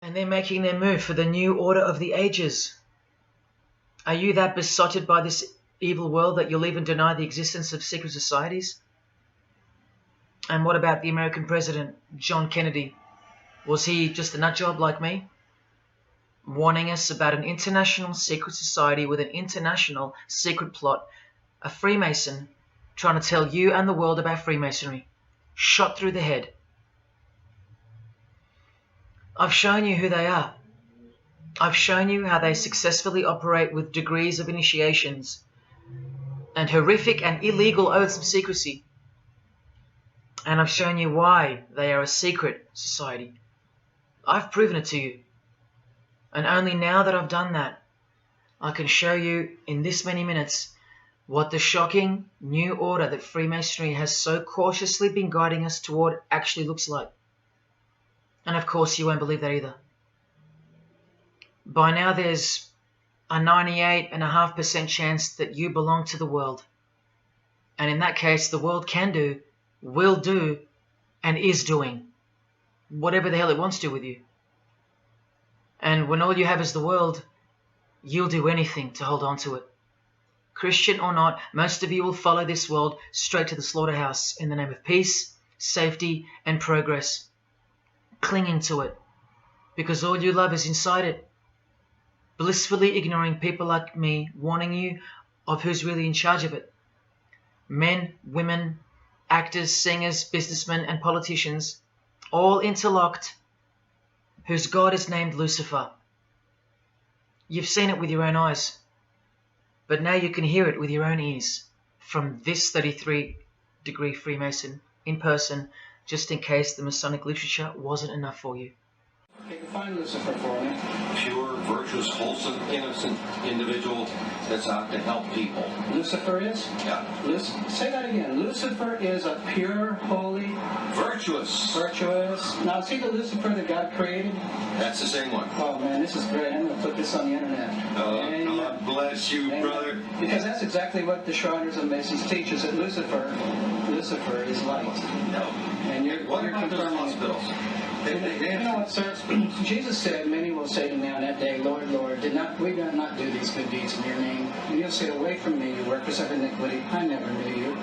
And they're making their move for the new order of the ages. Are you that besotted by this evil world that you'll even deny the existence of secret societies? And what about the American president, John Kennedy? Was he just a nutjob like me? Warning us about an international secret society with an international secret plot, a Freemason trying to tell you and the world about Freemasonry. Shot through the head. I've shown you who they are. I've shown you how they successfully operate with degrees of initiations and horrific and illegal oaths of secrecy. And I've shown you why they are a secret society. I've proven it to you. And only now that I've done that, I can show you in this many minutes what the shocking new order that Freemasonry has so cautiously been guiding us toward actually looks like. And of course you won't believe that either. By now there's a 98.5% chance that you belong to the world. And in that case, the world can do, will do, and is doing whatever the hell it wants to with you. And when all you have is the world, you'll do anything to hold on to it. Christian or not, most of you will follow this world straight to the slaughterhouse in the name of peace, safety, and progress. Clinging to it, because all you love is inside it. Blissfully ignoring people like me warning you of who's really in charge of it. Men, women, actors, singers, businessmen, and politicians, all interlocked, whose God is named Lucifer. You've seen it with your own eyes, but now you can hear it with your own ears from this 33-degree Freemason in person, just in case the Masonic literature wasn't enough for you. Okay, define Lucifer for me. Pure, virtuous, wholesome, innocent individual that's out to help people. Lucifer is? Yeah. Say that again. Lucifer is a pure, holy, virtuous. Now, see the Lucifer that God created? That's the same one. Oh man, this is great. I'm going to put this on the internet. Oh, God bless you, brother. Because that's exactly what the Shriners and Masons teach us, that Lucifer is light. No. And what you're about those confirming hospitals? You know what, sir? Jesus said, many will say to me on that day, Lord, Lord, did we not do these good deeds in your name? And you'll say, away from me, you workers of iniquity, I never knew you.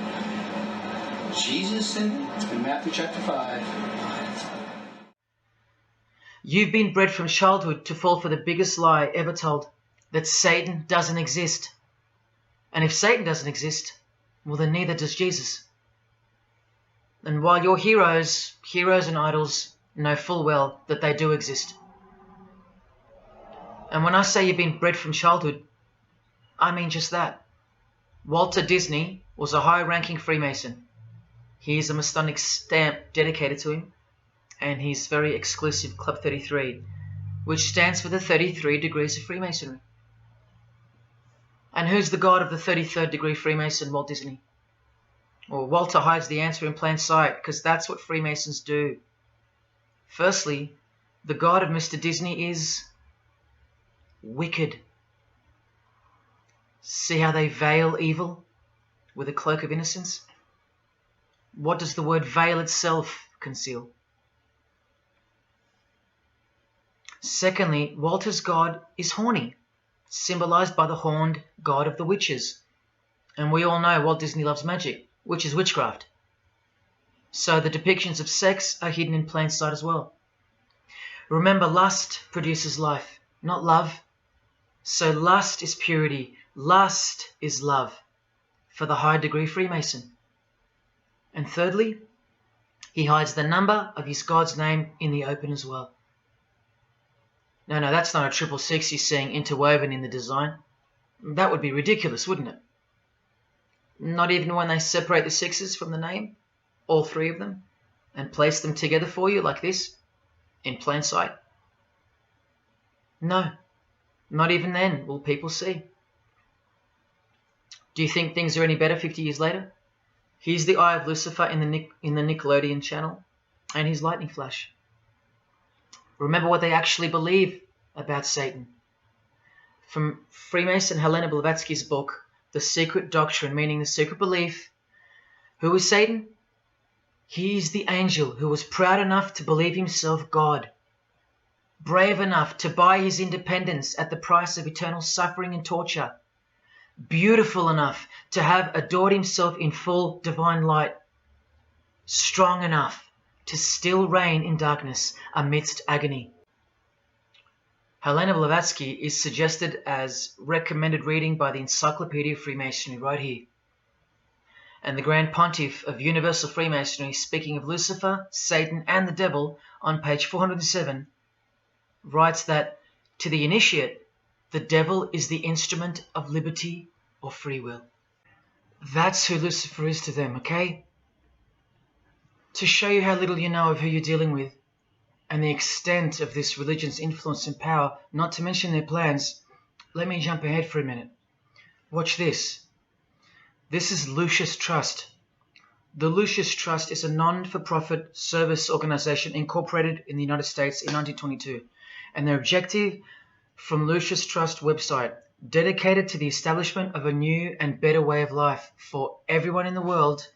Jesus said it? In Matthew chapter 5. You've been bred from childhood to fall for the biggest lie ever told, that Satan doesn't exist. And if Satan doesn't exist, well then neither does Jesus. And while your heroes and idols know full well that they do exist. And when I say you've been bred from childhood, I mean just that. Walter Disney was a high-ranking Freemason. He is a Masonic stamp dedicated to him, and his very exclusive Club 33, which stands for the 33 degrees of Freemasonry. And who's the god of the 33rd degree Freemason, Walt Disney? Well, Walter hides the answer in plain sight, because that's what Freemasons do. Firstly, the god of Mr. Disney is wicked. See how they veil evil with a cloak of innocence? What does the word veil itself conceal? Secondly, Walter's god is horny, symbolized by the horned god of the witches. And we all know Walt Disney loves magic, which is witchcraft. So the depictions of sex are hidden in plain sight as well. Remember, lust produces life, not love. So lust is purity, lust is love for the high degree Freemason. And thirdly, he hides the number of his God's name in the open as well. No, that's not a 666 he's seeing interwoven in the design. That would be ridiculous, wouldn't it? Not even when they separate the sixes from the name, all three of them, and place them together for you like this, in plain sight. No, not even then will people see. Do you think things are any better 50 years later? Here's the eye of Lucifer in the Nickelodeon channel, and his lightning flash. Remember what they actually believe about Satan. From Freemason Helena Blavatsky's book, The Secret Doctrine, meaning the secret belief. Who is Satan? He is the angel who was proud enough to believe himself God. brave enough to buy his independence at the price of eternal suffering and torture, beautiful enough to have adored himself in full divine light, strong enough to still reign in darkness amidst agony. Helena Blavatsky is suggested as recommended reading by the Encyclopedia of Freemasonry right here. And the Grand Pontiff of Universal Freemasonry, speaking of Lucifer, Satan, and the devil on page 407, writes that to the initiate, the devil is the instrument of liberty or free will. That's who Lucifer is to them, okay? To show you how little you know of who you're dealing with and the extent of this religion's influence and power, not to mention their plans, let me jump ahead for a minute. Watch this. This is Lucius Trust. The Lucius Trust is a non-for-profit service organization incorporated in the United States in 1922, and their objective from Lucius Trust website, dedicated to the establishment of a new and better way of life for everyone in the world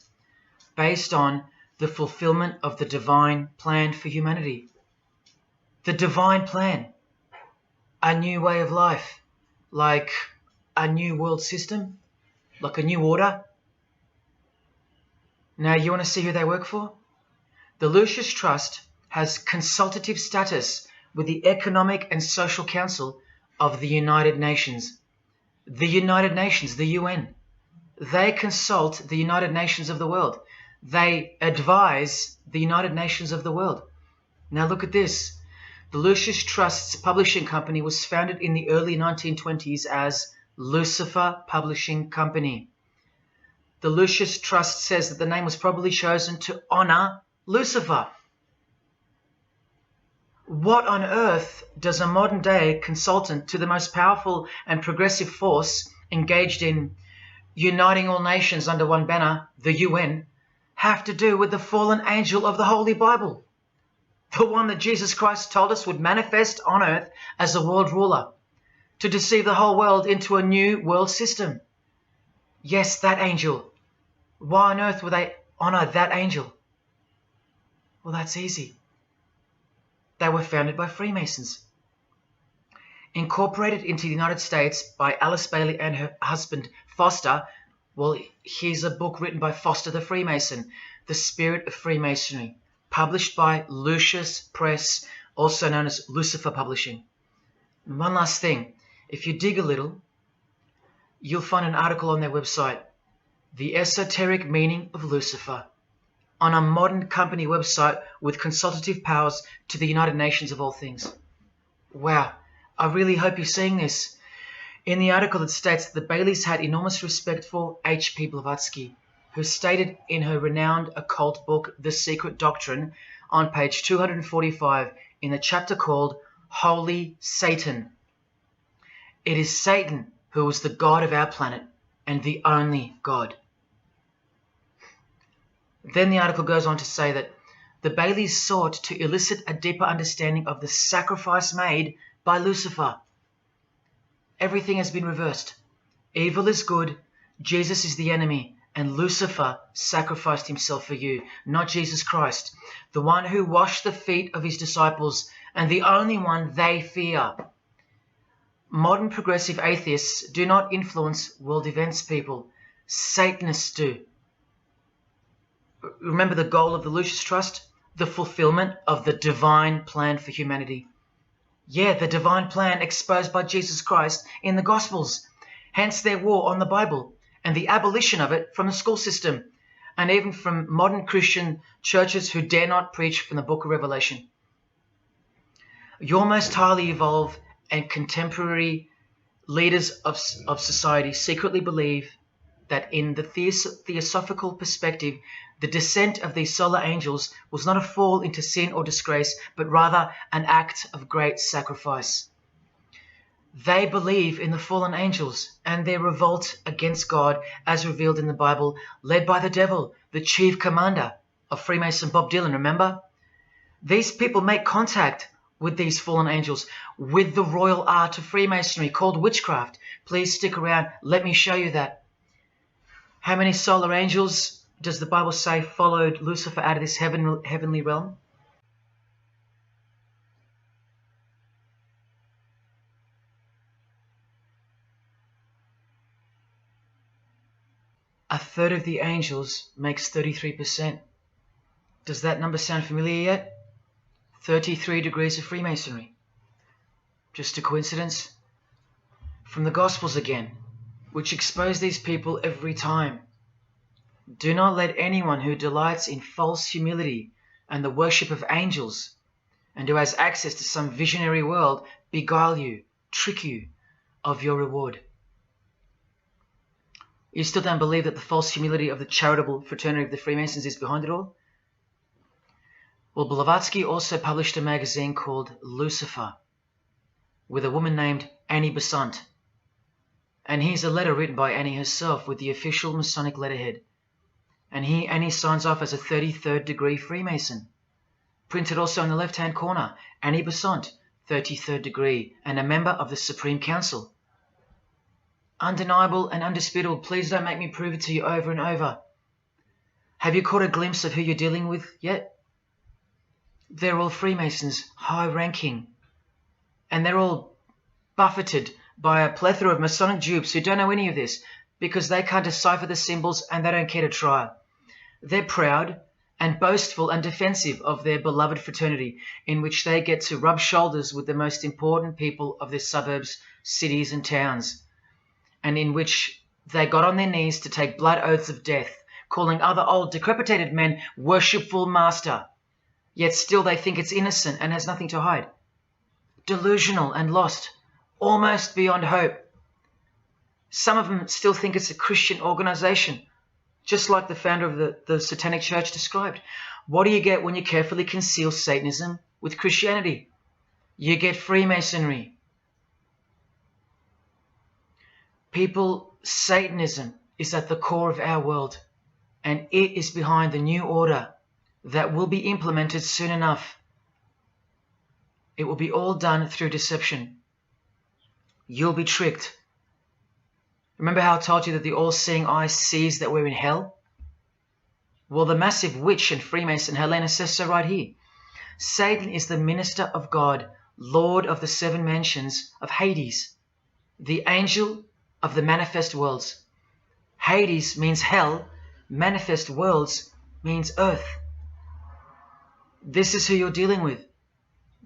based on the fulfillment of the divine plan for humanity. The divine plan, a new way of life, like a new world system, like a new order. Now, you want to see who they work for? The Lucius Trust has consultative status with the Economic and Social Council of the United Nations. The United Nations, the UN. They consult the United Nations of the world. They advise the United Nations of the world. Now look at this. The Lucius Trust's publishing company was founded in the early 1920s as Lucifer Publishing Company. The Lucius Trust says that the name was probably chosen to honor Lucifer. What on earth does a modern day consultant to the most powerful and progressive force engaged in uniting all nations under one banner, the UN, have to do with the fallen angel of the Holy Bible? The one that Jesus Christ told us would manifest on earth as a world ruler, to deceive the whole world into a new world system. Yes, that angel. Why on earth would they honor that angel? Well, that's easy. They were founded by Freemasons. Incorporated into the United States by Alice Bailey and her husband Foster. Well, here's a book written by Foster the Freemason, The Spirit of Freemasonry, published by Lucius Press, also known as Lucifer Publishing. And one last thing, if you dig a little, you'll find an article on their website, The Esoteric Meaning of Lucifer, on a modern company website with consultative powers to the United Nations of all things. Wow, I really hope you're seeing this. In the article, it states that the Baileys had enormous respect for H.P. Blavatsky, who stated in her renowned occult book, The Secret Doctrine, on page 245, in the chapter called Holy Satan. It is Satan who is the God of our planet and the only God. Then the article goes on to say that the Baileys sought to elicit a deeper understanding of the sacrifice made by Lucifer. Everything has been reversed. Evil is good, Jesus is the enemy, and Lucifer sacrificed himself for you, not Jesus Christ, the one who washed the feet of his disciples and the only one they fear. Modern progressive atheists do not influence world events, people. Satanists do. Remember the goal of the Lucius Trust? The fulfillment of the divine plan for humanity. Yeah, the divine plan exposed by Jesus Christ in the Gospels. Hence their war on the Bible and the abolition of it from the school system and even from modern Christian churches who dare not preach from the book of Revelation. Your most highly evolved and contemporary leaders of society secretly believe that in the theosophical perspective, the descent of these solar angels was not a fall into sin or disgrace, but rather an act of great sacrifice. They believe in the fallen angels and their revolt against God as revealed in the Bible, led by the devil, the chief commander of Freemason Bob Dylan, remember? These people make contact with these fallen angels, with the royal art of Freemasonry called witchcraft. Please stick around, let me show you that. How many solar angels does the Bible say followed Lucifer out of this heavenly realm? a third of the angels makes 33%. Does that number sound familiar yet? 33 degrees of Freemasonry. Just a coincidence? From the Gospels again, which expose these people every time. Do not let anyone who delights in false humility and the worship of angels, and who has access to some visionary world, beguile you, trick you of your reward. You still don't believe that the false humility of the charitable fraternity of the Freemasons is behind it all? Well, Blavatsky also published a magazine called Lucifer with a woman named Annie Besant. And here's a letter written by Annie herself with the official Masonic letterhead. And here Annie signs off as a 33rd degree Freemason. Printed also in the left-hand corner, Annie Besant, 33rd degree, and a member of the Supreme Council. Undeniable and undisputable. Please don't make me prove it to you over and over. Have you caught a glimpse of who you're dealing with yet? They're all Freemasons, high-ranking. And they're all buffeted by a plethora of Masonic dupes who don't know any of this because they can't decipher the symbols and they don't care to try. They're proud and boastful and defensive of their beloved fraternity, in which they get to rub shoulders with the most important people of their suburbs, cities and towns, and in which they got on their knees to take blood oaths of death, calling other old decrepitated men worshipful master, yet still they think it's innocent and has nothing to hide. Delusional and lost, almost beyond hope. Some of them still think it's a Christian organization, just like the founder of the Satanic Church described. What do you get when you carefully conceal Satanism with Christianity? You get Freemasonry. People, Satanism is at the core of our world, and it is behind the new order that will be implemented soon enough. It will be all done through deception. You'll be tricked. Remember how I told you that the all-seeing eye sees that we're in hell? Well, the massive witch and Freemason Helena says so right here. Satan is the minister of God, Lord of the seven mansions of Hades, the angel of the manifest worlds. Hades means hell, manifest worlds means earth. This is who you're dealing with.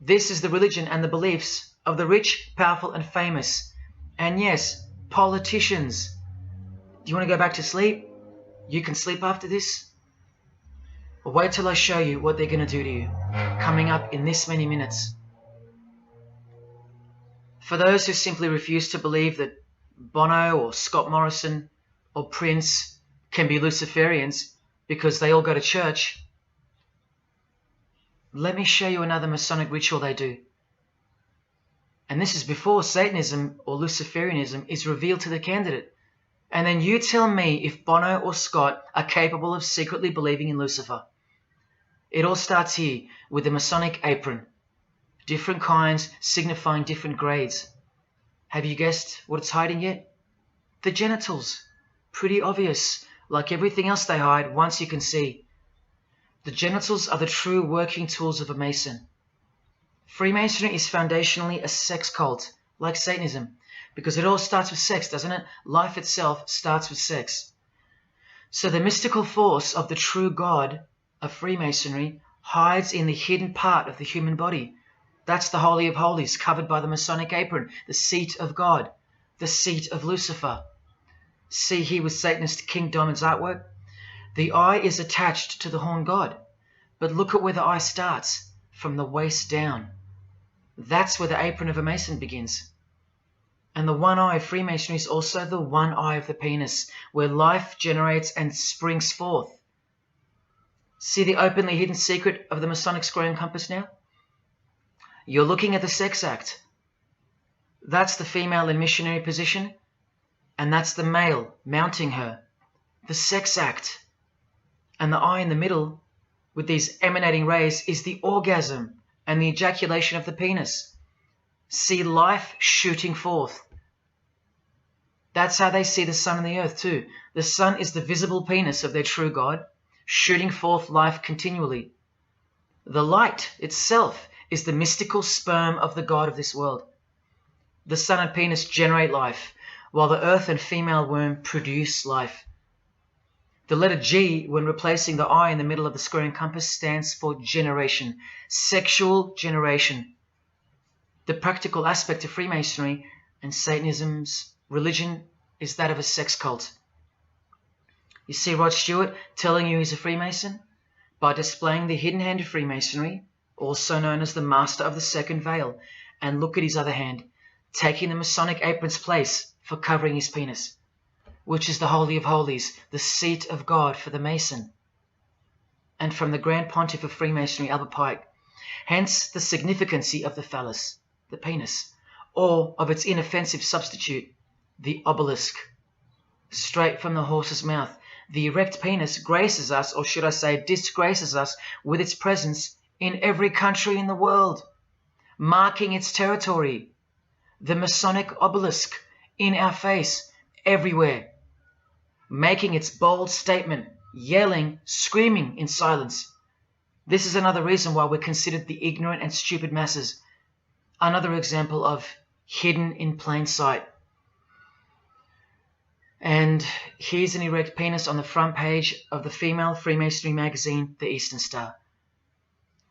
This is the religion and the beliefs of the rich, powerful and famous. And yes, politicians. Do you want to go back to sleep? You can sleep after this. Or wait till I show you what they're going to do to you, coming up in this many minutes. For those who simply refuse to believe that Bono or Scott Morrison or Prince can be Luciferians because they all go to church, let me show you another Masonic ritual they do. And this is before Satanism or Luciferianism is revealed to the candidate. And then you tell me if Bono or Scott are capable of secretly believing in Lucifer. It all starts here with the Masonic apron. Different kinds signifying different grades. Have you guessed what it's hiding yet? The genitals. Pretty obvious. Like everything else they hide once you can see. The genitals are the true working tools of a Mason. Freemasonry is foundationally a sex cult, like Satanism, because it all starts with sex, doesn't it? Life itself starts with sex. So the mystical force of the true God of Freemasonry hides in the hidden part of the human body. That's the Holy of Holies, covered by the Masonic apron, the seat of God, the seat of Lucifer. See here with Satanist King Diamond's artwork? The eye is attached to the horn god, but look at where the eye starts, from the waist down. That's where the apron of a Mason begins. And the one eye of Freemasonry is also the one eye of the penis, where life generates and springs forth. See the openly hidden secret of the Masonic square and compass now? You're looking at the sex act. That's the female in missionary position, and that's the male mounting her. The sex act. And the eye in the middle, with these emanating rays, is the orgasm and the ejaculation of the penis. See life shooting forth. That's how they see the sun and the earth too. The sun is the visible penis of their true God, shooting forth life continually. The light itself is the mystical sperm of the God of this world. The sun and penis generate life, while the earth and female womb produce life. The letter G, when replacing the I in the middle of the square and compass, stands for generation, sexual generation. The practical aspect of Freemasonry and Satanism's religion is that of a sex cult. You see Rod Stewart telling you he's a Freemason by displaying the hidden hand of Freemasonry, also known as the Master of the Second Veil, and look at his other hand, taking the Masonic apron's place for covering his penis, which is the Holy of Holies, the seat of God for the Mason. And from the Grand Pontiff of Freemasonry, Albert Pike, hence the significancy of the phallus, the penis, or of its inoffensive substitute, the obelisk. Straight from the horse's mouth, the erect penis graces us, or should I say disgraces us, with its presence in every country in the world, marking its territory. The Masonic obelisk in our face, everywhere, making its bold statement, yelling, screaming in silence. This is another reason why we're considered the ignorant and stupid masses. Another example of hidden in plain sight. And here's an erect penis on the front page of the female Freemasonry magazine, The Eastern Star.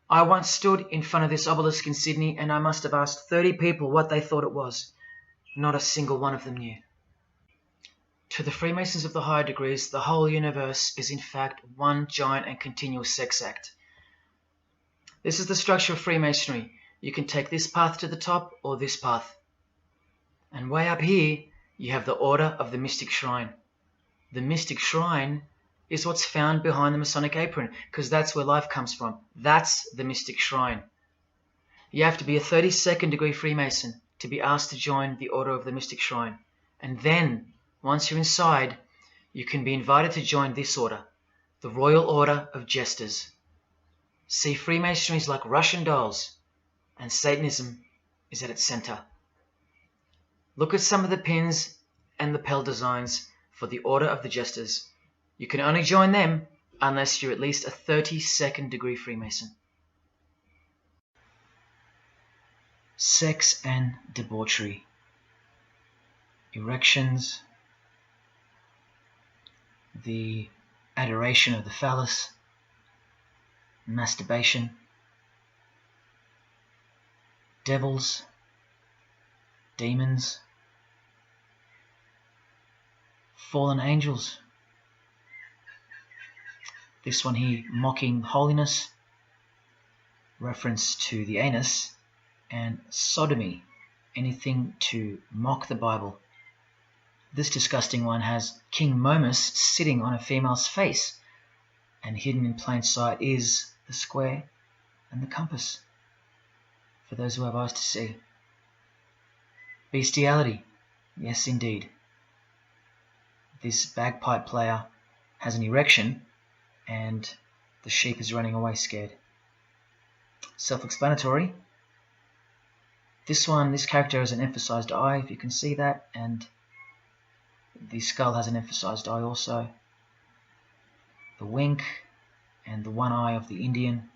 I once stood in front of this obelisk in Sydney, and I must have asked 30 people what they thought it was. Not a single one of them knew. To the Freemasons of the higher degrees, the whole universe is in fact one giant and continuous sex act. This is the structure of Freemasonry. You can take this path to the top or this path. And way up here, you have the Order of the Mystic Shrine. The Mystic Shrine is what's found behind the Masonic apron, because that's where life comes from. That's the Mystic Shrine. You have to be a 32nd degree Freemason to be asked to join the Order of the Mystic Shrine. And then, once you're inside, you can be invited to join this order, the Royal Order of Jesters. See, Freemasonry is like Russian dolls, and Satanism is at its center. Look at some of the pins and lapel designs for the Order of the Jesters. You can only join them unless you're at least a 32nd degree Freemason. Sex and debauchery. Erections. The adoration of the phallus. Masturbation. Devils. Demons. Fallen angels. This one here, mocking holiness, reference to the anus, and sodomy, anything to mock the Bible. This disgusting one has King Momus sitting on a female's face, and hidden in plain sight is the square and the compass, for those who have eyes to see. Bestiality, yes indeed. This bagpipe player has an erection, and the sheep is running away scared. Self-explanatory. This character has an emphasized eye, if you can see that, and the skull has an emphasized eye also. The wink and the one eye of the Indian.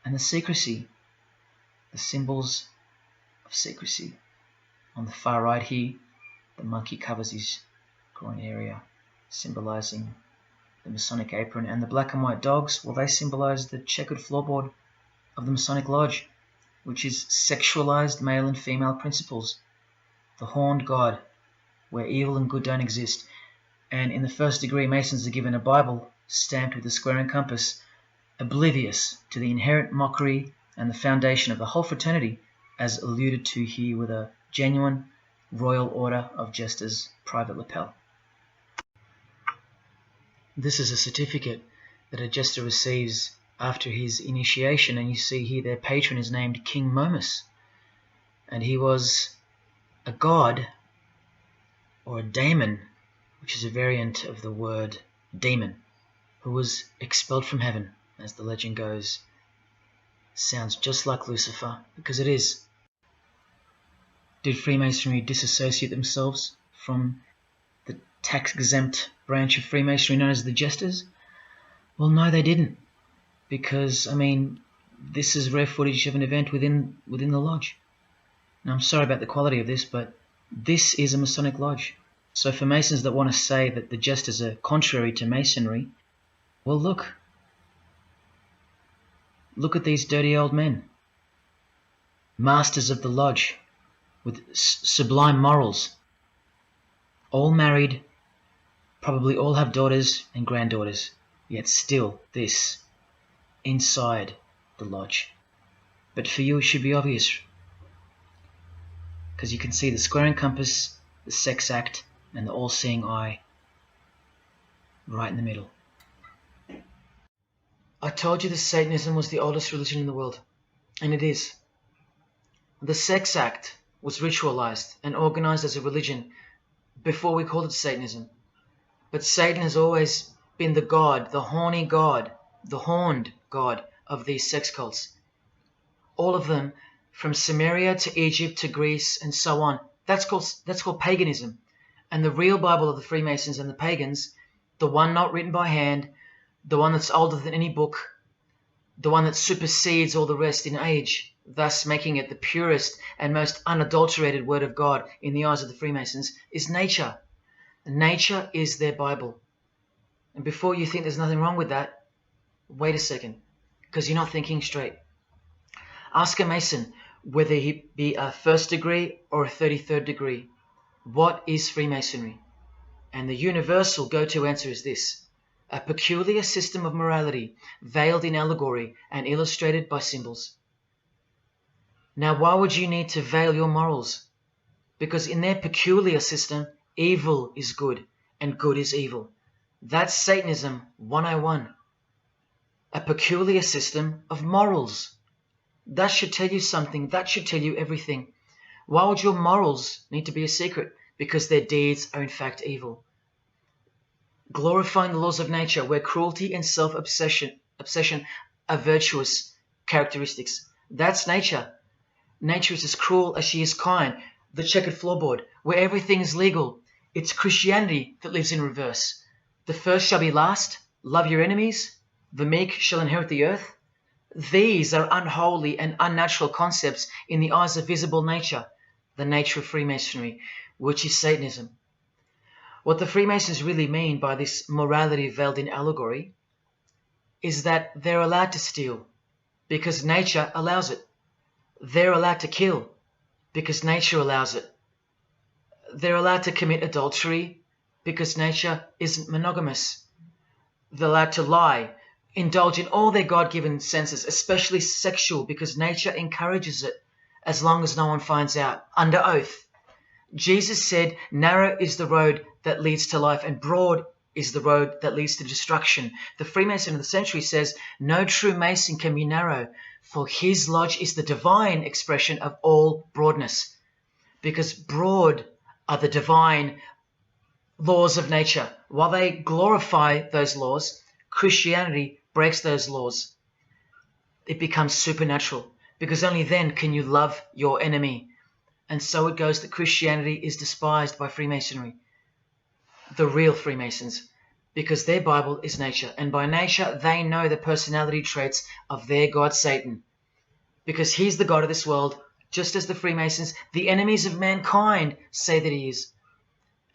And the secrecy, the symbols of secrecy. On the far right here, the monkey covers his groin area, symbolizing the Masonic apron, and the black and white dogs, well, they symbolize the checkered floorboard of the Masonic Lodge, which is sexualized male and female principles, the horned god, where evil and good don't exist. And in the first degree, Masons are given a Bible stamped with a square and compass, oblivious to the inherent mockery and the foundation of the whole fraternity, as alluded to here with a genuine Royal Order of Jesters private lapel. This is a certificate that a jester receives after his initiation, and you see here their patron is named King Momus, and he was a god, or a daemon, which is a variant of the word demon, who was expelled from heaven, as the legend goes. Sounds just like Lucifer, because it is. Did Freemasonry disassociate themselves from the tax-exempt branch of Freemasonry known as the Jesters? Well, no, they didn't, because, I mean, this is rare footage of an event within the lodge. Now, I'm sorry about the quality of this, but this is a Masonic lodge. So for Masons that want to say that the jesters are contrary to Masonry, well, look at these dirty old men, masters of the lodge with sublime morals, all married, probably all have daughters and granddaughters, yet still this inside the lodge. But for you it should be obvious, because you can see the square and compass, the sex act, and the all-seeing eye right in the middle. I told you that Satanism was the oldest religion in the world, and it is. The sex act was ritualized and organized as a religion before we called it Satanism. But Satan has always been the god, the horny god, the horned god of these sex cults. All of them, from Samaria to Egypt to Greece and so on, that's called paganism. And the real Bible of the Freemasons and the pagans, the one not written by hand, the one that's older than any book, the one that supersedes all the rest in age, thus making it the purest and most unadulterated word of God in the eyes of the Freemasons, is nature. Nature is their Bible. And before you think there's nothing wrong with that, wait a second, because you're not thinking straight. Ask a Mason, whether he be a first degree or a 33rd degree, what is Freemasonry? And the universal go-to answer is this: a peculiar system of morality, veiled in allegory and illustrated by symbols. Now, why would you need to veil your morals? Because in their peculiar system, evil is good and good is evil. That's Satanism 101. A peculiar system of morals. That should tell you something. That should tell you everything. Why would your morals need to be a secret? Because their deeds are in fact evil. Glorifying the laws of nature, where cruelty and self-obsession are virtuous characteristics. That's nature. Nature is as cruel as she is kind. The checkered floorboard, where everything is legal. It's Christianity that lives in reverse. The first shall be last. Love your enemies. The meek shall inherit the earth. These are unholy and unnatural concepts in the eyes of visible nature, the nature of Freemasonry, which is Satanism. What the Freemasons really mean by this morality veiled in allegory is that they're allowed to steal because nature allows it. They're allowed to kill because nature allows it. They're allowed to commit adultery because nature isn't monogamous. They're allowed to lie, indulge in all their God-given senses, especially sexual, because nature encourages it, as long as no one finds out, under oath. Jesus said, narrow is the road that leads to life, and broad is the road that leads to destruction. The Freemason of the century says, no true Mason can be narrow, for his lodge is the divine expression of all broadness. Because broad are the divine laws of nature. While they glorify those laws, Christianity breaks those laws. It becomes supernatural, because only then can you love your enemy. And so it goes that Christianity is despised by Freemasonry, the real Freemasons, because their Bible is nature, and by nature they know the personality traits of their god Satan, because he's the god of this world, just as the Freemasons, the enemies of mankind, say that he is,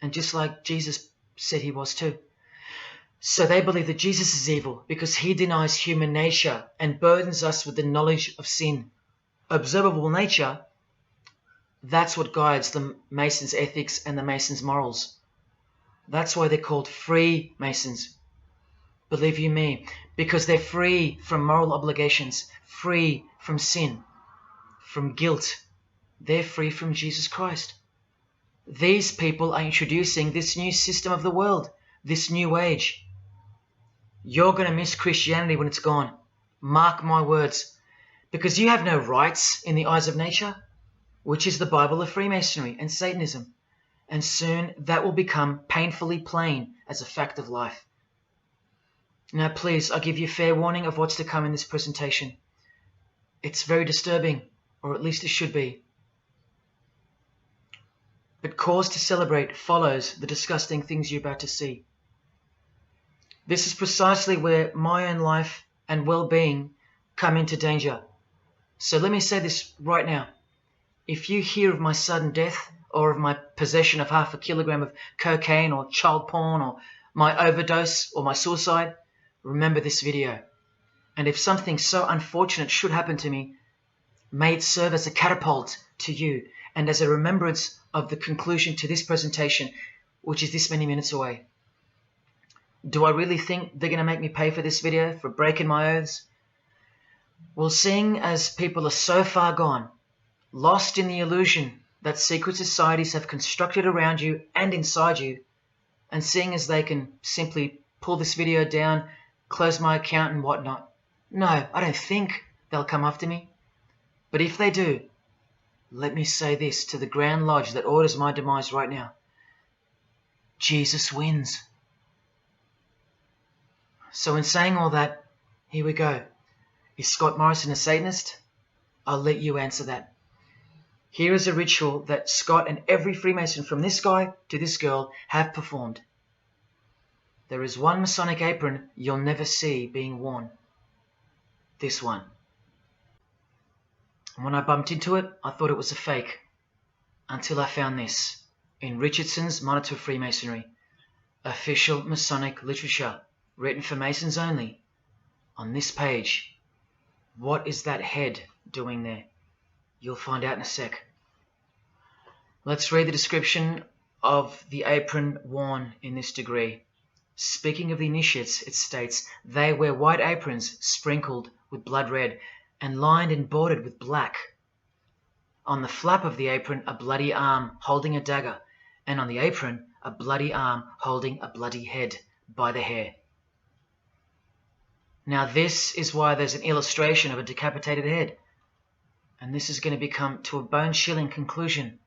and just like Jesus said he was too. So they believe that Jesus is evil because he denies human nature and burdens us with the knowledge of sin. Observable nature, that's what guides the Masons' ethics and the Masons' morals. That's why they're called free Masons. Believe you me, because they're free from moral obligations, free from sin, from guilt. They're free from Jesus Christ. These people are introducing this new system of the world, this new age. You're going to miss Christianity when it's gone. Mark my words. Because you have no rights in the eyes of nature, which is the Bible of Freemasonry and Satanism. And soon that will become painfully plain as a fact of life. Now please, I give you fair warning of what's to come in this presentation. It's very disturbing, or at least it should be. But cause to celebrate follows the disgusting things you're about to see. This is precisely where my own life and well-being come into danger. So let me say this right now. If you hear of my sudden death or of my possession of 0.5 kilogram of cocaine or child porn or my overdose or my suicide, remember this video. And if something so unfortunate should happen to me, may it serve as a catapult to you and as a remembrance of the conclusion to this presentation, which is this many minutes away. Do I really think they're going to make me pay for this video, for breaking my oaths? Well, seeing as people are so far gone, lost in the illusion that secret societies have constructed around you and inside you, and seeing as they can simply pull this video down, close my account and whatnot, no, I don't think they'll come after me. But if they do, let me say this to the Grand Lodge that orders my demise right now. Jesus wins. So in saying all that, here we go. Is Scott Morrison a Satanist? I'll let you answer that. Here is a ritual that Scott and every Freemason from this guy to this girl have performed. There is one Masonic apron you'll never see being worn. This one. And when I bumped into it, I thought it was a fake. Until I found this in Richardson's Monitor Freemasonry, official Masonic literature, written for Masons only. On this page, what is that head doing there? You'll find out in a sec. Let's read the description of the apron worn in this degree. Speaking of the initiates, it states, they wear white aprons sprinkled with blood red and lined and bordered with black. On the flap of the apron, a bloody arm holding a dagger, and on the apron, a bloody arm holding a bloody head by the hair. Now this is why there's an illustration of a decapitated head. And this is going to become to a bone-chilling conclusion.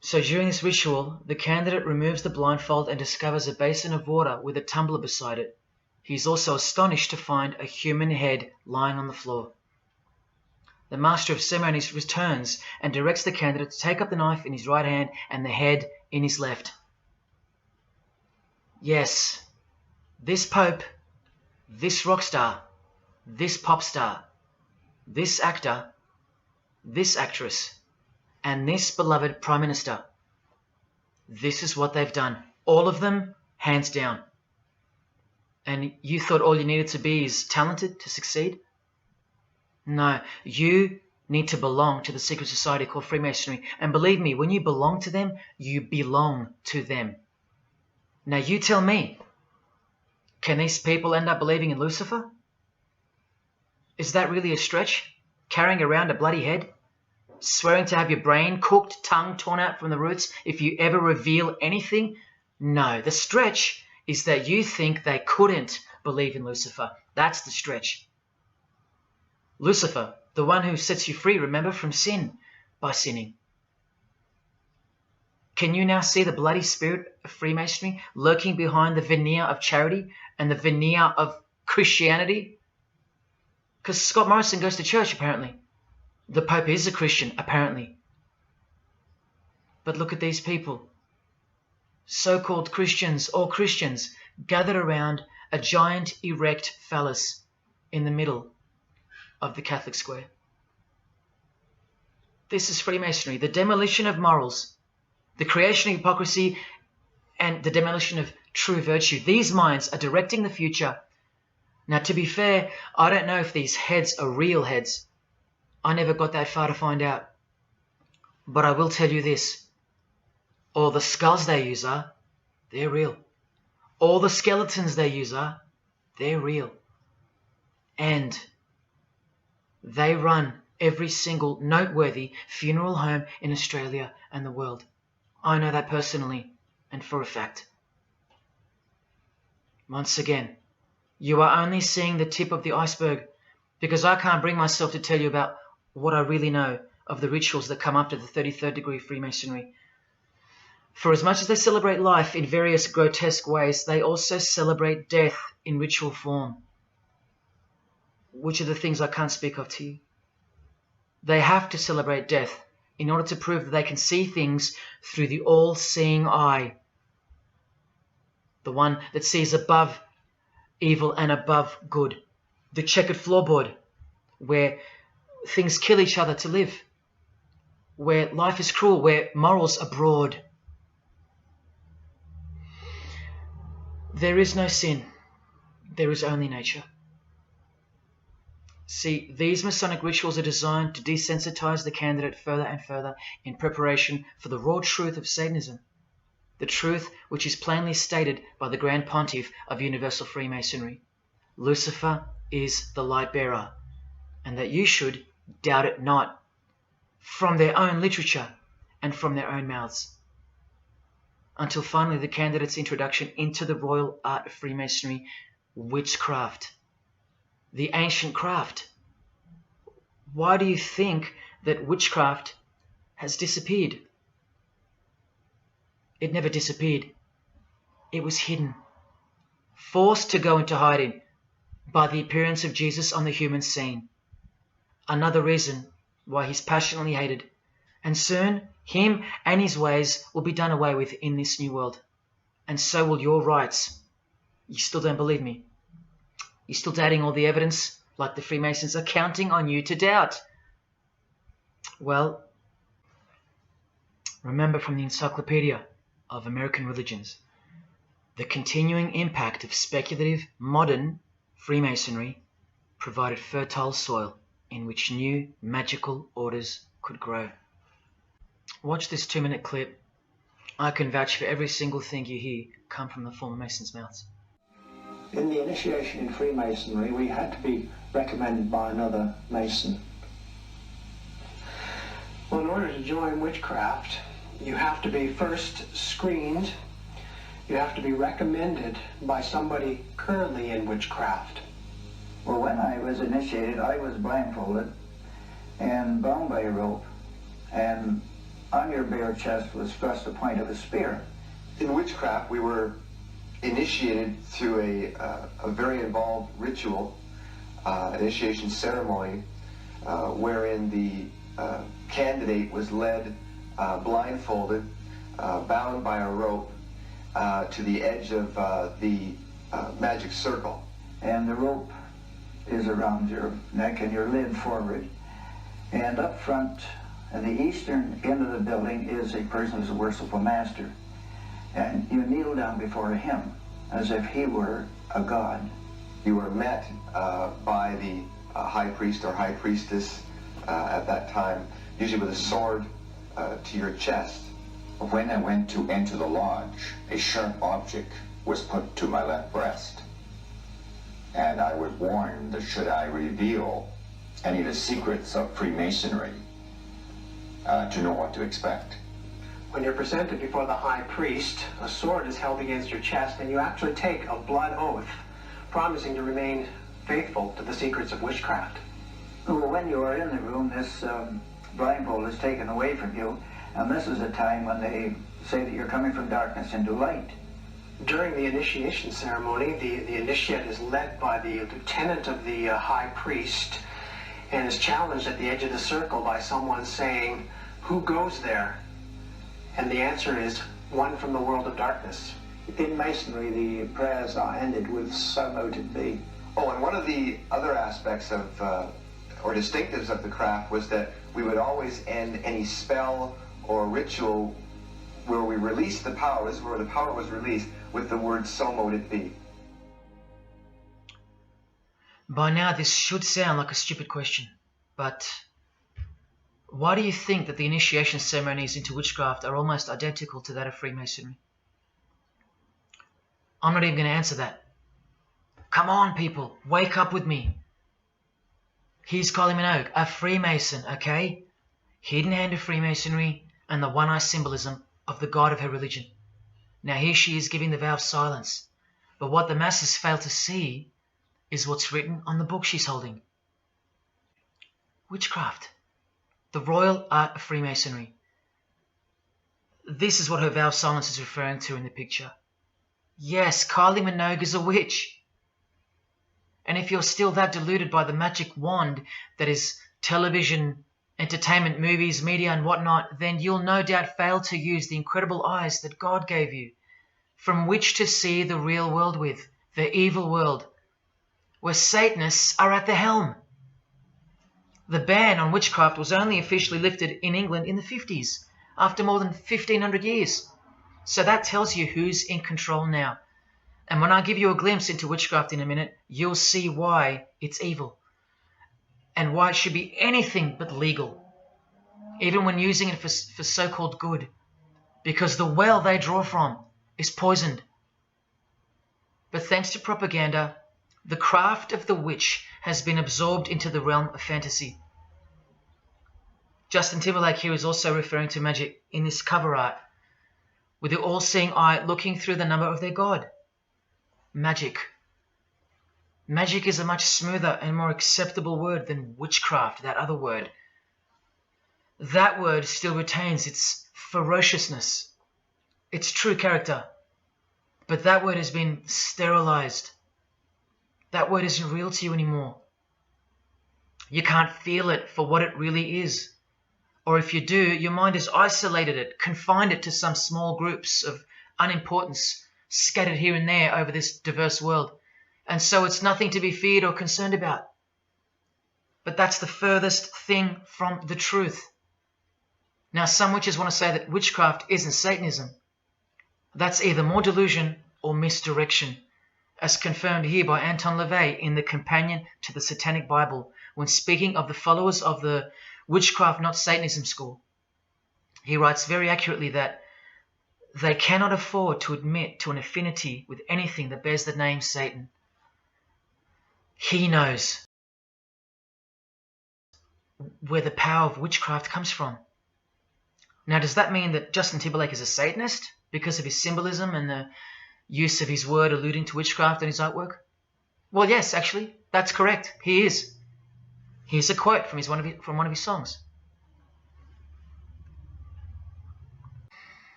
So during this ritual, the candidate removes the blindfold and discovers a basin of water with a tumbler beside it. He is also astonished to find a human head lying on the floor. The Master of Ceremonies returns and directs the candidate to take up the knife in his right hand and the head in his left. Yes, this Pope, this rock star, this pop star, this actor, this actress, and this beloved Prime Minister. This is what they've done. All of them, hands down. And you thought all you needed to be is talented to succeed? No, you need to belong to the secret society called Freemasonry. And believe me, when you belong to them, you belong to them. Now you tell me, can these people end up believing in Lucifer? Is that really a stretch? Carrying around a bloody head? Swearing to have your brain cooked, tongue torn out from the roots if you ever reveal anything? No, the stretch is that you think they couldn't believe in Lucifer. That's the stretch. Lucifer, the one who sets you free, remember, from sin by sinning. Can you now see the bloody spirit of Freemasonry lurking behind the veneer of charity and the veneer of Christianity? Because Scott Morrison goes to church, apparently. The Pope is a Christian, apparently. But look at these people. So-called Christians, or Christians, gathered around a giant erect phallus in the middle of the Catholic square. This is Freemasonry, the demolition of morals, the creation of hypocrisy, and the demolition of true virtue. These minds are directing the future. Now, to be fair, I don't know if these heads are real heads. I never got that far to find out. But I will tell you this. All the skulls they use they're real. All the skeletons they use they're real. And they run every single noteworthy funeral home in Australia and the world. I know that personally and for a fact. Once again, you are only seeing the tip of the iceberg because I can't bring myself to tell you about what I really know of the rituals that come after the 33rd degree Freemasonry. For as much as they celebrate life in various grotesque ways, they also celebrate death in ritual form, which are the things I can't speak of to you. They have to celebrate death in order to prove that they can see things through the all-seeing eye, the one that sees above evil and above good, the checkered floorboard where things kill each other to live. where life is cruel, where morals are broad. There is no sin. There is only nature. See, these Masonic rituals are designed to desensitize the candidate further and further in preparation for the raw truth of Satanism, the truth which is plainly stated by the Grand Pontiff of Universal Freemasonry. Lucifer is the light bearer, and that you should doubt it not, from their own literature and from their own mouths. Until finally the candidate's introduction into the royal art of Freemasonry, witchcraft. The ancient craft. Why do you think that witchcraft has disappeared? It never disappeared. It was hidden, forced to go into hiding by the appearance of Jesus on the human scene. Another reason why he's passionately hated, and soon him and his ways will be done away with in this new world, and so will your rights. You still don't believe me? You're still doubting all the evidence, like the Freemasons are counting on you to doubt. Well, remember from the Encyclopedia of American Religions, the continuing impact of speculative, modern Freemasonry provided fertile soil in which new magical orders could grow. Watch this 2-minute clip. I can vouch for every single thing you hear come from the former Masons' mouths. In the initiation in Freemasonry, we had to be recommended by another Mason. Well, in order to join witchcraft, you have to be first screened. You have to be recommended by somebody currently in witchcraft. Well, when I was initiated, I was blindfolded and bound by a rope, and on your bare chest was thrust the point of a spear. In witchcraft, we were initiated through a very involved ritual, initiation ceremony, wherein the candidate was led blindfolded, bound by a rope to the edge of the magic circle. And the rope is around your neck and you're led forward. And up front, at the eastern end of the building, is a person who's a worshipful master. And you kneel down before him as if he were a god. You were met by the high priest or high priestess at that time, usually with a sword to your chest. When I went to enter the lodge, a sharp object was put to my left breast. And I was warned that should I reveal any of the secrets of Freemasonry, to know what to expect. When you're presented before the high priest, a sword is held against your chest, and you actually take a blood oath, promising to remain faithful to the secrets of witchcraft. Well, when you are in the room, this blindfold is taken away from you, and this is a time when they say that you're coming from darkness into light. During the initiation ceremony, the initiate is led by the lieutenant of the high priest and is challenged at the edge of the circle by someone saying, "Who goes there?" And the answer is, "One from the world of darkness." In Masonry, the prayers are ended with "So mote be." Oh, and one of the other aspects of, or distinctives of the craft was that we would always end any spell or ritual where we released the power, this is where the power was released, with the word "So mote it be." By now this should sound like a stupid question, but why do you think that the initiation ceremonies into witchcraft are almost identical to that of Freemasonry? I'm not even going to answer that. Come on, people, wake up with me. Here's Kylie Minogue, a Freemason, okay? Hidden hand of Freemasonry and the one-eye symbolism of the god of her religion. Now here she is giving the vow of silence, but what the masses fail to see is what's written on the book she's holding. Witchcraft. The royal art of Freemasonry. This is what her vow of silence is referring to in the picture. Yes, Kylie Minogue is a witch. And if you're still that deluded by the magic wand that is television, entertainment, movies, media and whatnot, then you'll no doubt fail to use the incredible eyes that God gave you, from which to see the real world with, the evil world, where Satanists are at the helm. The ban on witchcraft was only officially lifted in England in the 50s, after more than 1500 years. So that tells you who's in control now. And when I give you a glimpse into witchcraft in a minute, you'll see why it's evil and why it should be anything but legal, even when using it for so-called good, because the well they draw from is poisoned. But thanks to propaganda, the craft of the witch has been absorbed into the realm of fantasy. Justin Timberlake here is also referring to magic in this cover art, with the all-seeing eye looking through the number of their god. Magic. Magic is a much smoother and more acceptable word than witchcraft, that other word. That word still retains its ferociousness, its true character. But that word has been sterilized. That word isn't real to you anymore. You can't feel it for what it really is. Or if you do, your mind has isolated it, confined it to some small groups of unimportance scattered here and there over this diverse world. And so it's nothing to be feared or concerned about. But that's the furthest thing from the truth. Now, some witches want to say that witchcraft isn't Satanism. That's either more delusion or misdirection, as confirmed here by Anton LaVey in the Companion to the Satanic Bible, when speaking of the followers of the Witchcraft Not Satanism school. He writes very accurately that they cannot afford to admit to an affinity with anything that bears the name Satan. He knows where the power of witchcraft comes from. Now, does that mean that Justin Timberlake is a Satanist because of his symbolism and the use of his word alluding to witchcraft in his artwork? Well, yes, actually, that's correct. He is. Here's a quote from one of his songs.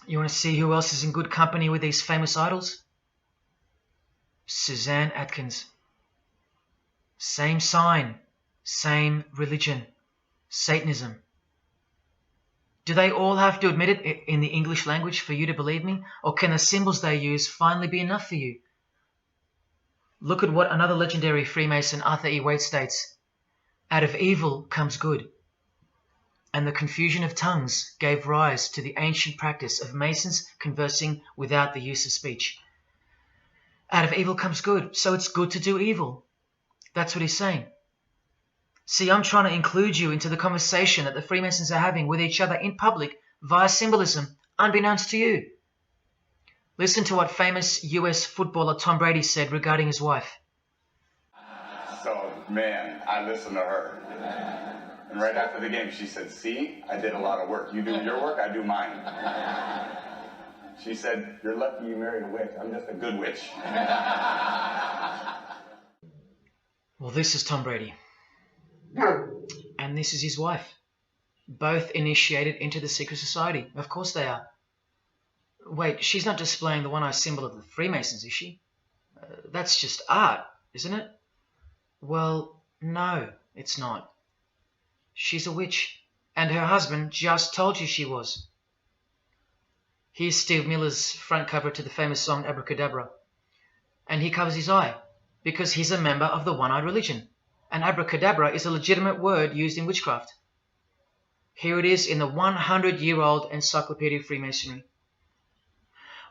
You want to see who else is in good company with these famous idols? Suzanne Atkins. Same sign, same religion, Satanism. Do they all have to admit it in the English language for you to believe me? Or can the symbols they use finally be enough for you? Look at what another legendary Freemason, Arthur E. Waite, states. Out of evil comes good. And the confusion of tongues gave rise to the ancient practice of Masons conversing without the use of speech. Out of evil comes good, so it's good to do evil. That's what he's saying. See, I'm trying to include you into the conversation that the Freemasons are having with each other in public via symbolism, unbeknownst to you. Listen to what famous US footballer Tom Brady said regarding his wife. So, man, I listened to her. And right after the game, she said, see, I did a lot of work. You do your work, I do mine. She said, you're lucky you married a witch. I'm just a good witch. Well, this is Tom Brady. And this is his wife. Both initiated into the secret society. Of course they are. Wait, she's not displaying the one-eye symbol of the Freemasons, is she? That's just art, isn't it? Well, no, it's not. She's a witch, and her husband just told you she was. Here's Steve Miller's front cover to the famous song Abracadabra. And he covers his eye, because he's a member of the one-eyed religion. And abracadabra is a legitimate word used in witchcraft. Here it is in the 100-year-old Encyclopedia of Freemasonry.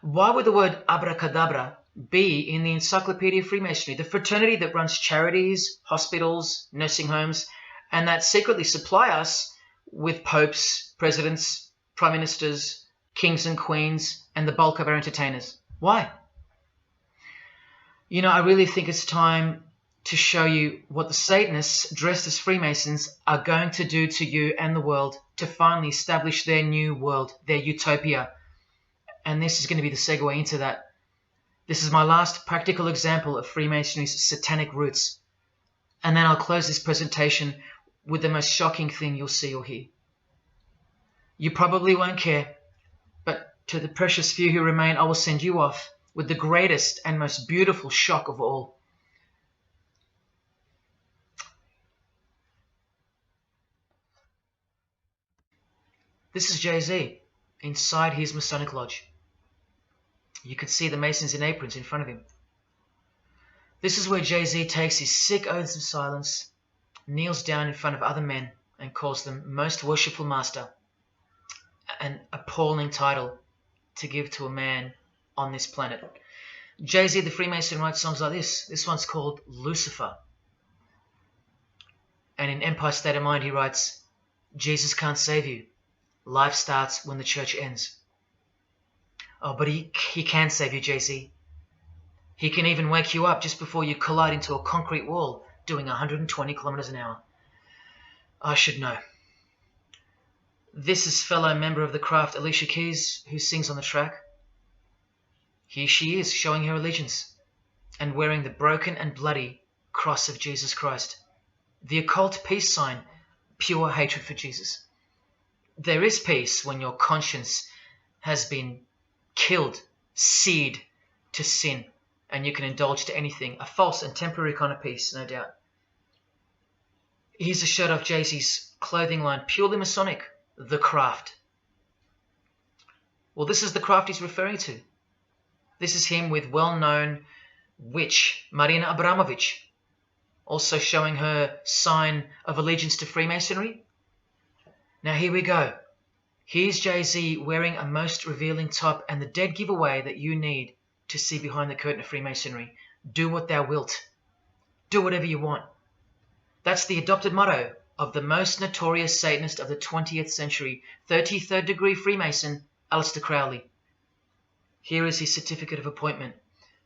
Why would the word abracadabra be in the Encyclopedia of Freemasonry, the fraternity that runs charities, hospitals, nursing homes, and that secretly supply us with popes, presidents, prime ministers, kings and queens, and the bulk of our entertainers? Why? You know, I really think it's time to show you what the Satanists dressed as Freemasons are going to do to you and the world to finally establish their new world, their utopia. And this is going to be the segue into that. This is my last practical example of Freemasonry's satanic roots. And then I'll close this presentation with the most shocking thing you'll see or hear. You probably won't care, but to the precious few who remain, I will send you off with the greatest and most beautiful shock of all. This is Jay-Z inside his Masonic Lodge. You can see the Masons in aprons in front of him. This is where Jay-Z takes his sick oaths of silence kneels down in front of other men and calls them most worshipful master, an appalling title to give to a man on this planet. Jay-Z the Freemason writes songs like this. This one's called Lucifer. And in Empire State of Mind he writes, Jesus can't save you. Life starts when the church ends. Oh, but he can save you, Jay-Z. He can even wake you up just before you collide into a concrete wall doing 120 kilometers an hour. I should know. This is fellow member of the craft Alicia Keys, who sings on the track. Here she is, showing her allegiance and wearing the broken and bloody cross of Jesus Christ, the occult peace sign, pure hatred for Jesus. There is peace when your conscience has been killed, seared to sin, and you can indulge to anything, a false and temporary kind of peace, no doubt. Here's a shot of Jay-Z's clothing line, purely Masonic, the craft. Well, this is the craft he's referring to. This is him with well-known witch Marina Abramovich, also showing her sign of allegiance to Freemasonry. Now here we go. Here's Jay-Z wearing a most revealing top and the dead giveaway that you need to see behind the curtain of Freemasonry. Do what thou wilt. Do whatever you want. That's the adopted motto of the most notorious Satanist of the 20th century, 33rd degree Freemason, Aleister Crowley. Here is his certificate of appointment,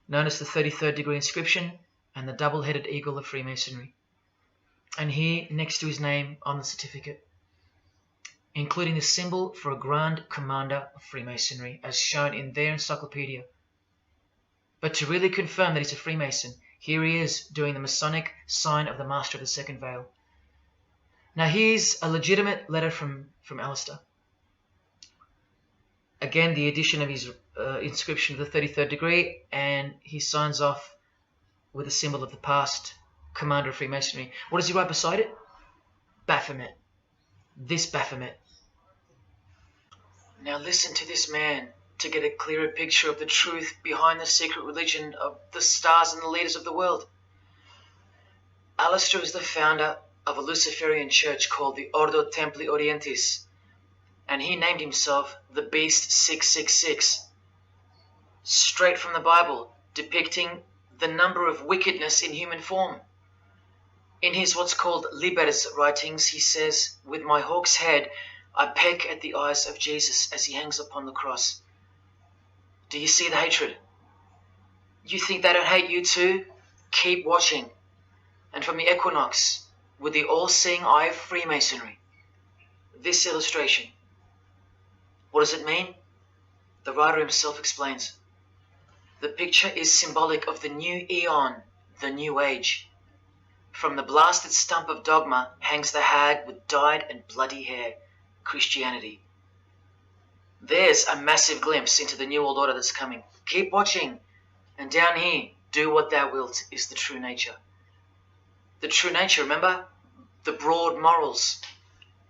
known as the 33rd degree inscription and the double-headed eagle of Freemasonry. And here, next to his name on the certificate, including the symbol for a Grand Commander of Freemasonry, as shown in their encyclopedia. But to really confirm that he's a Freemason, here he is doing the Masonic sign of the Master of the Second Veil. Now here's a legitimate letter from Aleister. Again, the addition of his inscription of the 33rd degree, and he signs off with a symbol of the past commander of Freemasonry. What does he write beside it? Baphomet. This Baphomet. Now listen to this man to get a clearer picture of the truth behind the secret religion of the stars and the leaders of the world. Aleister is the founder of a Luciferian church called the Ordo Templi Orientis, and he named himself the Beast 666, straight from the Bible, depicting the number of wickedness in human form. In his what's called Liber's writings, he says, "With my hawk's head, I peck at the eyes of Jesus as he hangs upon the cross." Do you see the hatred? You think they don't hate you too? Keep watching. And from the equinox, with the all-seeing eye of Freemasonry, this illustration. What does it mean? The writer himself explains. The picture is symbolic of the new eon, the new age. From the blasted stump of dogma hangs the hag with dyed and bloody hair, Christianity. There's a massive glimpse into the new world order that's coming. Keep watching. And down here, do what thou wilt is the true nature. The true nature, remember? The broad morals.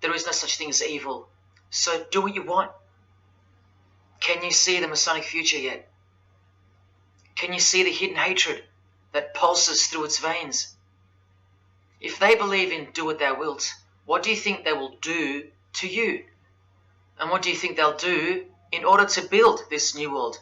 There is no such thing as evil. So do what you want. Can you see the Masonic future yet? Can you see the hidden hatred that pulses through its veins? If they believe in do what thou wilt, what do you think they will do to you? And what do you think they'll do in order to build this new world?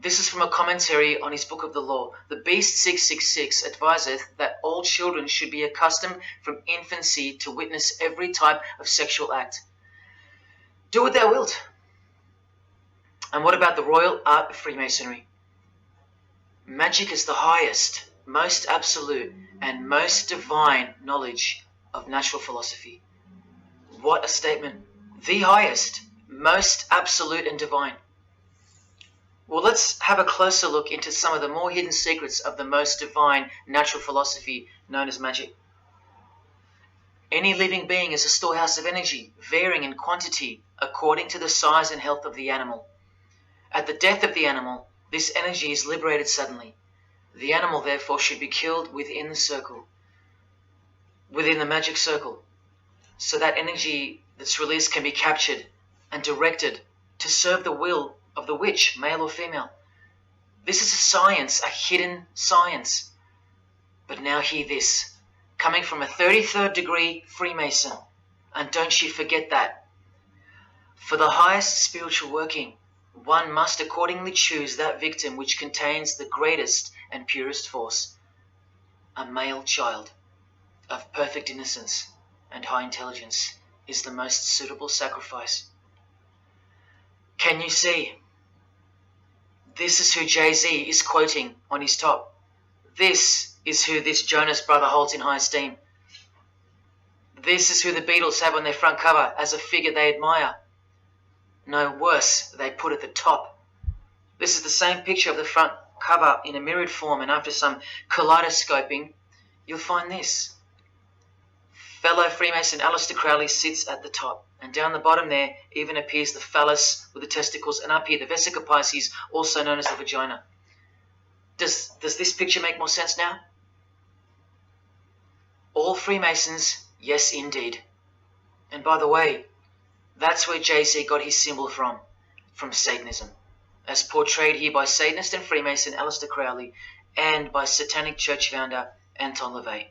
This is from a commentary on his book of the law. The Beast 666 adviseth that all children should be accustomed from infancy to witness every type of sexual act. Do what thou wilt. And what about the royal art of Freemasonry? Magic is the highest, most absolute, and most divine knowledge of natural philosophy. What a statement. The highest, most absolute and divine. Well, let's have a closer look into some of the more hidden secrets of the most divine natural philosophy known as magic. Any living being is a storehouse of energy, varying in quantity according to the size and health of the animal. At the death of the animal, this energy is liberated suddenly. The animal, therefore, should be killed within the circle, within the magic circle, so that energy that's released can be captured and directed to serve the will of the witch, male or female. This is a science, a hidden science. But now hear this. coming from a 33rd degree Freemason. And don't you forget that. For the highest spiritual working, one must accordingly choose that victim which contains the greatest and purest force, a male child of perfect innocence and high intelligence is the most suitable sacrifice. Can you see? This is who Jay-Z is quoting on his top. This is who this Jonas brother holds in high esteem. This is who the Beatles have on their front cover as a figure they admire. No worse, they put at the top. This is the same picture of the front cover in a mirrored form, and after some kaleidoscoping, you'll find this. Fellow Freemason Aleister Crowley sits at the top, and down the bottom there even appears the phallus with the testicles, and up here the vesica Pisces, also known as the vagina. Does this picture make more sense now? All Freemasons, yes indeed. And by the way, that's where Jay-Z got his symbol from Satanism, as portrayed here by Satanist and Freemason Aleister Crowley and by Satanic Church founder Anton LaVey.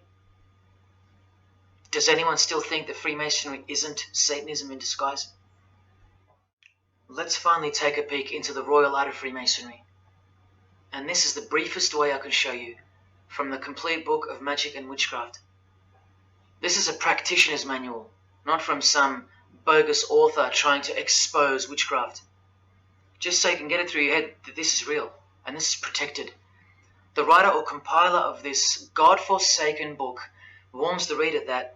Does anyone still think that Freemasonry isn't Satanism in disguise? Let's finally take a peek into the royal art of Freemasonry. And this is the briefest way I can show you from the complete book of magic and witchcraft. This is a practitioner's manual, not from some bogus author trying to expose witchcraft. Just so you can get it through your head that this is real and this is protected. The writer or compiler of this God-forsaken book warns the reader that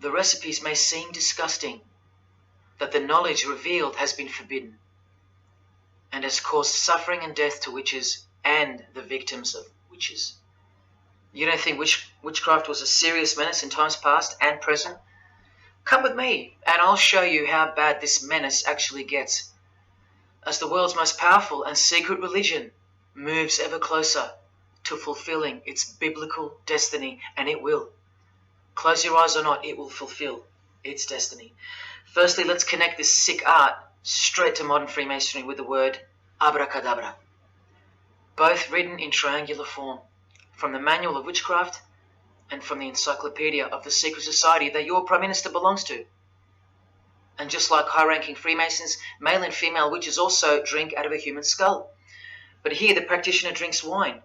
the recipes may seem disgusting, that the knowledge revealed has been forbidden, and has caused suffering and death to witches and the victims of witches. You don't think witchcraft was a serious menace in times past and present? Come with me, and I'll show you how bad this menace actually gets, as the world's most powerful and secret religion moves ever closer to fulfilling its biblical destiny, and it will. Close your eyes or not, it will fulfill its destiny. Firstly, let's connect this sick art straight to modern Freemasonry with the word abracadabra, both written in triangular form from the Manual of Witchcraft and from the Encyclopedia of the Secret Society that your Prime Minister belongs to. And just like high-ranking Freemasons, male and female witches also drink out of a human skull. But here the practitioner drinks wine,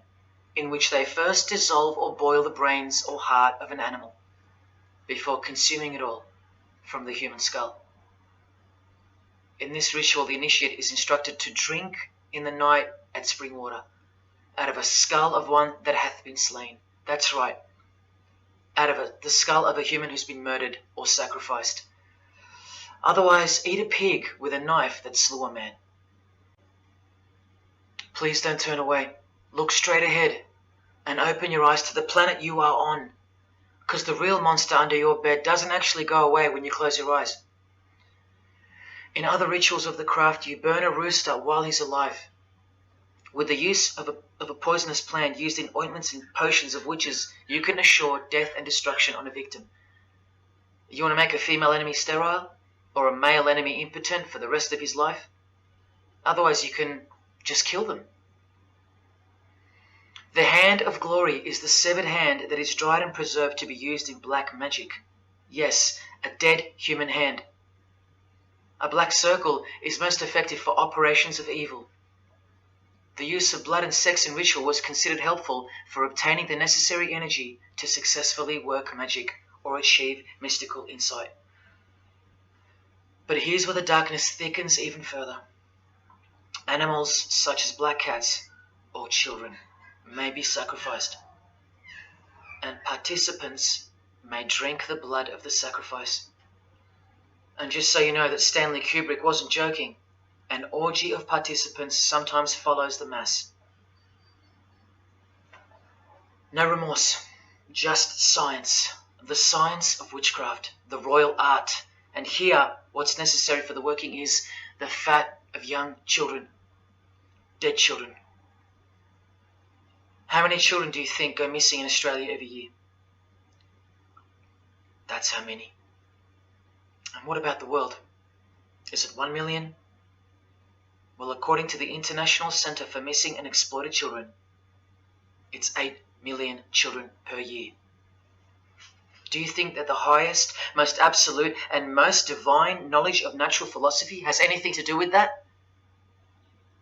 in which they first dissolve or boil the brains or heart of an animal, before consuming it all from the human skull. In this ritual, the initiate is instructed to drink in the night at spring water, out of a skull of one that hath been slain. That's right, out of the skull of a human who's been murdered or sacrificed. Otherwise, eat a pig with a knife that slew a man. Please don't turn away. Look straight ahead and open your eyes to the planet you are on, because the real monster under your bed doesn't actually go away when you close your eyes. In other rituals of the craft, you burn a rooster while he's alive. With the use of a poisonous plant used in ointments and potions of witches, you can assure death and destruction on a victim. You want to make a female enemy sterile, or a male enemy impotent for the rest of his life? Otherwise, you can just kill them. The hand of glory is the severed hand that is dried and preserved to be used in black magic. Yes, a dead human hand. A black circle is most effective for operations of evil. The use of blood and sex in ritual was considered helpful for obtaining the necessary energy to successfully work magic or achieve mystical insight. But here's where the darkness thickens even further. Animals such as black cats or children may be sacrificed, and participants may drink the blood of the sacrifice. And just so you know that Stanley Kubrick wasn't joking, an orgy of participants sometimes follows the mass. No remorse, just science, the science of witchcraft, the royal art. And here, what's necessary for the working is the fat of young children, dead children. How many children do you think go missing in Australia every year? That's how many. And what about the world? Is it 1 million? Well, according to the International Centre for Missing and Exploited Children, it's 8 million children per year. Do you think that the highest, most absolute, and most divine knowledge of natural philosophy has anything to do with that?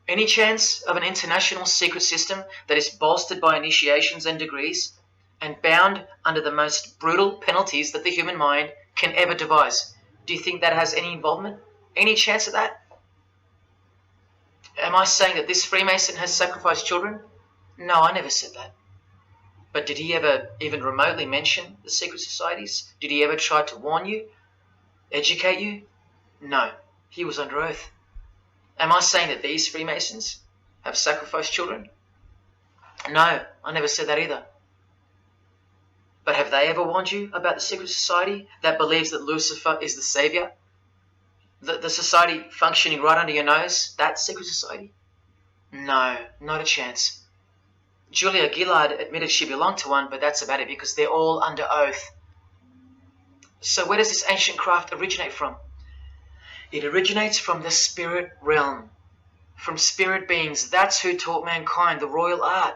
Any chance of an international secret system that is bolstered by initiations and degrees and bound under the most brutal penalties that the human mind can ever devise? Do you think that has any involvement? Any chance of that? Am I saying that this Freemason has sacrificed children? No, I never said that. But did he ever even remotely mention the secret societies? Did he ever try to warn you? Educate you? No, he was under oath. Am I saying that these Freemasons have sacrificed children? No, I never said that either. But have they ever warned you about the secret society that believes that Lucifer is the savior? The society functioning right under your nose, that secret society? No, not a chance. Julia Gillard admitted she belonged to one, but that's about it because they're all under oath. So where does this ancient craft originate from? It originates from the spirit realm, from spirit beings. That's who taught mankind the royal art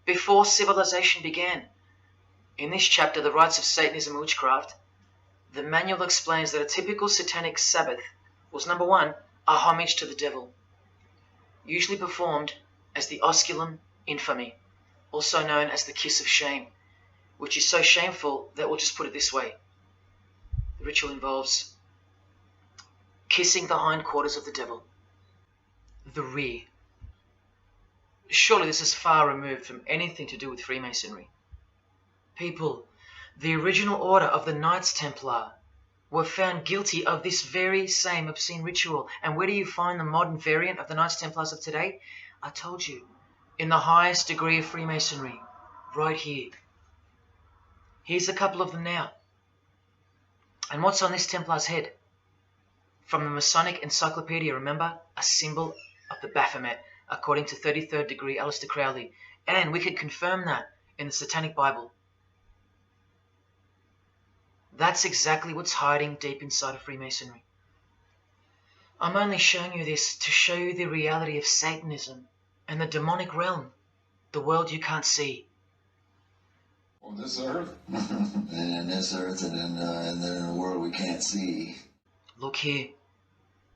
before civilization began. In this chapter, The Rites of Satanism and Witchcraft, the manual explains that a typical satanic Sabbath was, number one, a homage to the devil, usually performed as the osculum infami, also known as the kiss of shame, which is so shameful that we'll just put it this way. The ritual involves kissing the hindquarters of the devil, the rear. Surely this is far removed from anything to do with Freemasonry. People, the original order of the Knights Templar were found guilty of this very same obscene ritual. And where do you find the modern variant of the Knights Templars of today? I told you, in the highest degree of Freemasonry, right here. Here's a couple of them now. And what's on this Templar's head? From the Masonic Encyclopedia, remember? A symbol of the Baphomet, according to 33rd degree Aleister Crowley. And we could confirm that in the Satanic Bible. That's exactly what's hiding deep inside of Freemasonry. I'm only showing you this to show you the reality of Satanism and the demonic realm, the world you can't see. On this earth? And in this earth and then in a world we can't see. Look here.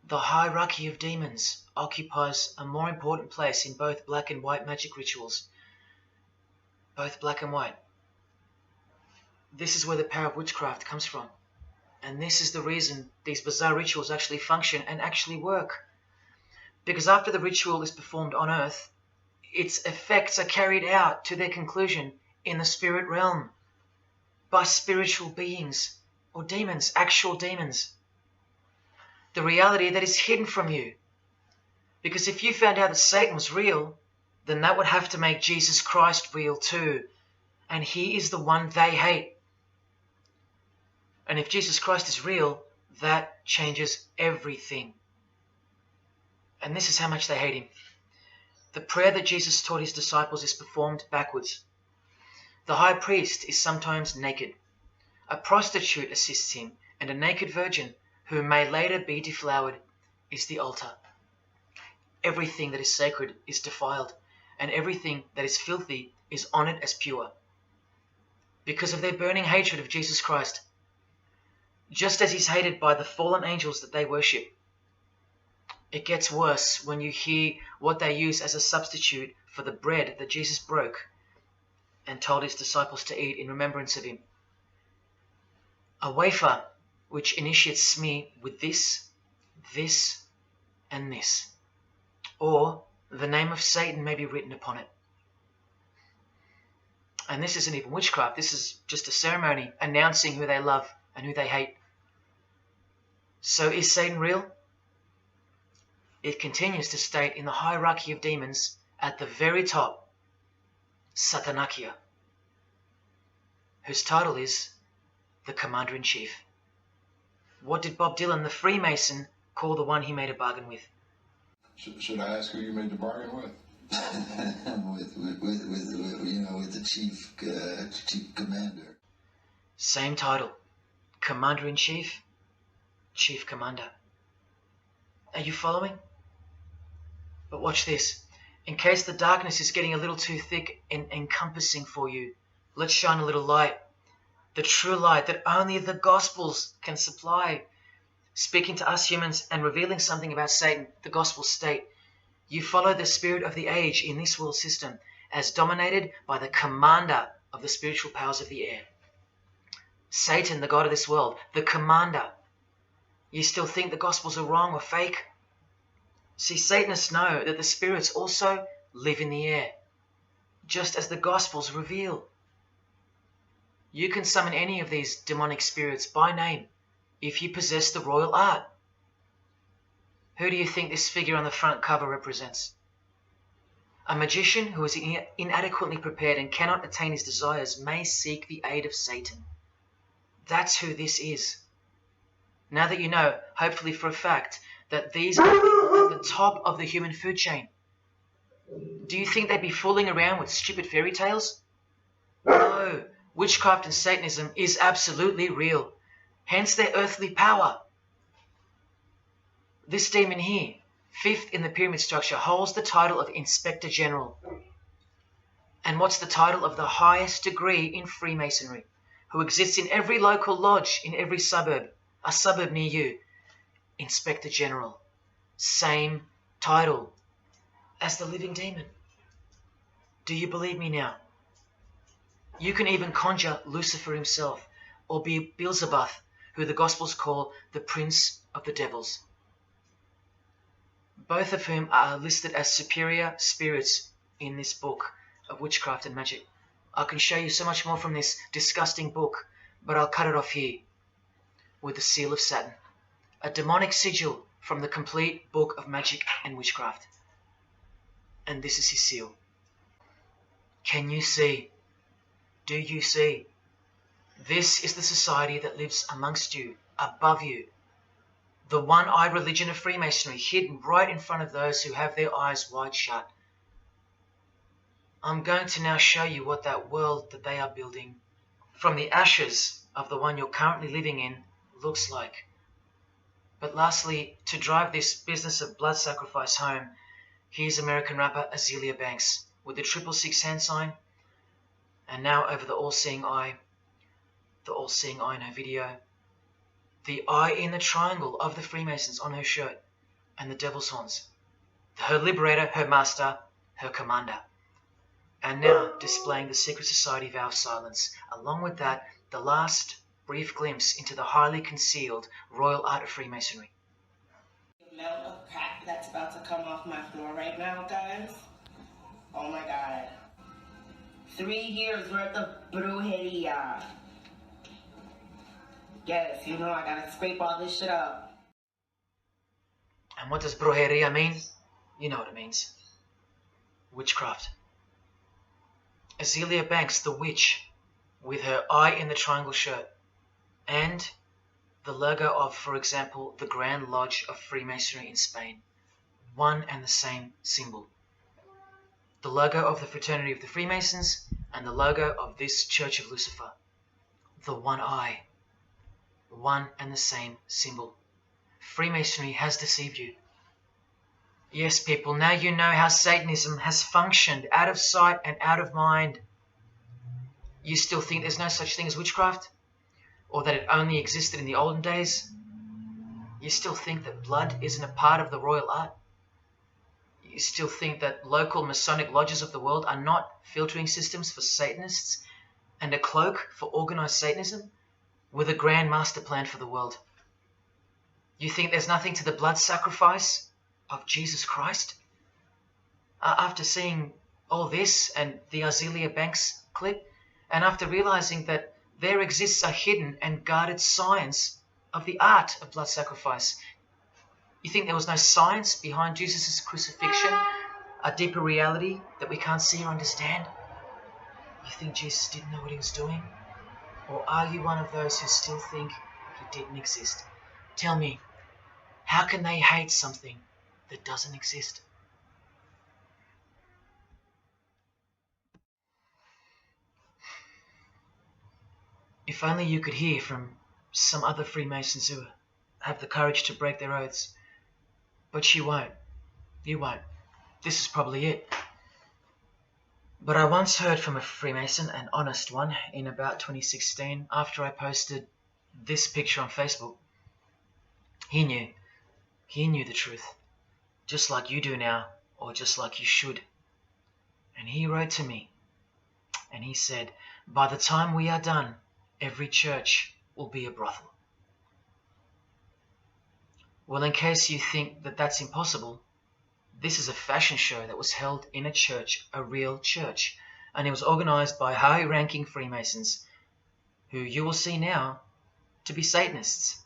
The hierarchy of demons occupies a more important place in both black and white magic rituals. Both black and white. This is where the power of witchcraft comes from. And this is the reason these bizarre rituals actually function and actually work. Because after the ritual is performed on earth, its effects are carried out to their conclusion in the spirit realm by spiritual beings or demons, actual demons. The reality that is hidden from you. Because if you found out that Satan was real, then that would have to make Jesus Christ real too. And he is the one they hate. And if Jesus Christ is real, that changes everything. And this is how much they hate him. The prayer that Jesus taught his disciples is performed backwards. The high priest is sometimes naked. A prostitute assists him, and a naked virgin, who may later be deflowered, is the altar. Everything that is sacred is defiled, and everything that is filthy is honored as pure. Because of their burning hatred of Jesus Christ, just as he's hated by the fallen angels that they worship. It gets worse when you hear what they use as a substitute for the bread that Jesus broke and told his disciples to eat in remembrance of him. A wafer which initiates me with this, this, and this. Or the name of Satan may be written upon it. And this isn't even witchcraft. This is just a ceremony announcing who they love and who they hate. So is Satan real? It continues to state in the hierarchy of demons at the very top, Satanakia, whose title is the Commander-in-Chief. What did Bob Dylan, the Freemason, call the one he made a bargain with? Should I ask who you made the bargain with? with the chief commander. Same title, Commander-in-Chief, Chief Commander. Are you following? But watch this. In case the darkness is getting a little too thick and encompassing for you, let's shine a little light. the true light that only the Gospels can supply, speaking to us humans and revealing something about Satan, the Gospels state, you follow the spirit of the age in this world system as dominated by the commander of the spiritual powers of the air. Satan, the god of this world, the commander. You still think the Gospels are wrong or fake? See, Satanists know that the spirits also live in the air, just as the Gospels reveal. You can summon any of these demonic spirits by name if you possess the royal art. Who do you think this figure on the front cover represents? A magician who is inadequately prepared and cannot attain his desires may seek the aid of Satan. That's who this is. Now that you know, hopefully for a fact, that these are people at the top of the human food chain, do you think they'd be fooling around with stupid fairy tales? No, witchcraft and Satanism is absolutely real, hence their earthly power. This demon here, fifth in the pyramid structure, holds the title of Inspector General. And what's the title of the highest degree in Freemasonry, who exists in every local lodge in every suburb, a suburb near you? Inspector General. Same title as the living demon. Do you believe me now? You can even conjure Lucifer himself, or be Beelzebub, who the Gospels call the Prince of the Devils, both of whom are listed as superior spirits in this book of witchcraft and magic. I can show you so much more from this disgusting book, but I'll cut it off here with the seal of Saturn, a demonic sigil from the complete book of magic and witchcraft. And this is his seal. Can you see? Do you see? This is the society that lives amongst you, above you. The one-eyed religion of Freemasonry, hidden right in front of those who have their eyes wide shut. I'm going to now show you what that world that they are building from the ashes of the one you're currently living in looks like. But lastly, to drive this business of blood sacrifice home, here's American rapper Azealia Banks with the 666 hand sign, and now over the all-seeing eye in her video, the eye in the triangle of the Freemasons on her shirt, and the devil's horns, her liberator, her master, her commander. And now displaying the secret society vow of silence. Along with that, the last brief glimpse into the highly concealed royal art of Freemasonry. The amount of crap that's about to come off my floor right now, guys. Oh my god. 3 years worth of brujeria. Yes, you know I gotta scrape all this shit up. And what does brujeria mean? You know what it means. Witchcraft. Azealia Banks, the witch, with her eye in the triangle shirt, and the logo of, for example, the Grand Lodge of Freemasonry in Spain. One and the same symbol. The logo of the Fraternity of the Freemasons and the logo of this Church of Lucifer. The one eye. One and the same symbol. Freemasonry has deceived you. Yes, people, now you know how Satanism has functioned out of sight and out of mind. You still think there's no such thing as witchcraft? Or that it only existed in the olden days? You still think that blood isn't a part of the royal art? You still think that local Masonic lodges of the world are not filtering systems for Satanists and a cloak for organized Satanism with a grand master plan for the world? You think there's nothing to the blood sacrifice of Jesus Christ? After seeing all this and the Azealia Banks clip, and after realizing that there exists a hidden and guarded science of the art of blood sacrifice, you think there was no science behind Jesus' crucifixion, a deeper reality that we can't see or understand? You think Jesus didn't know what he was doing? Or are you one of those who still think he didn't exist? Tell me, how can they hate something that doesn't exist? If only you could hear from some other Freemasons who have the courage to break their oaths. But you won't. You won't. This is probably it. But I once heard from a Freemason, an honest one, in about 2016 after I posted this picture on Facebook. He knew the truth, just like you do now, or just like you should. And he wrote to me, and he said, by the time we are done, every church will be a brothel. Well, in case you think that that's impossible, this is a fashion show that was held in a church, a real church, and it was organized by high-ranking Freemasons, who you will see now to be Satanists.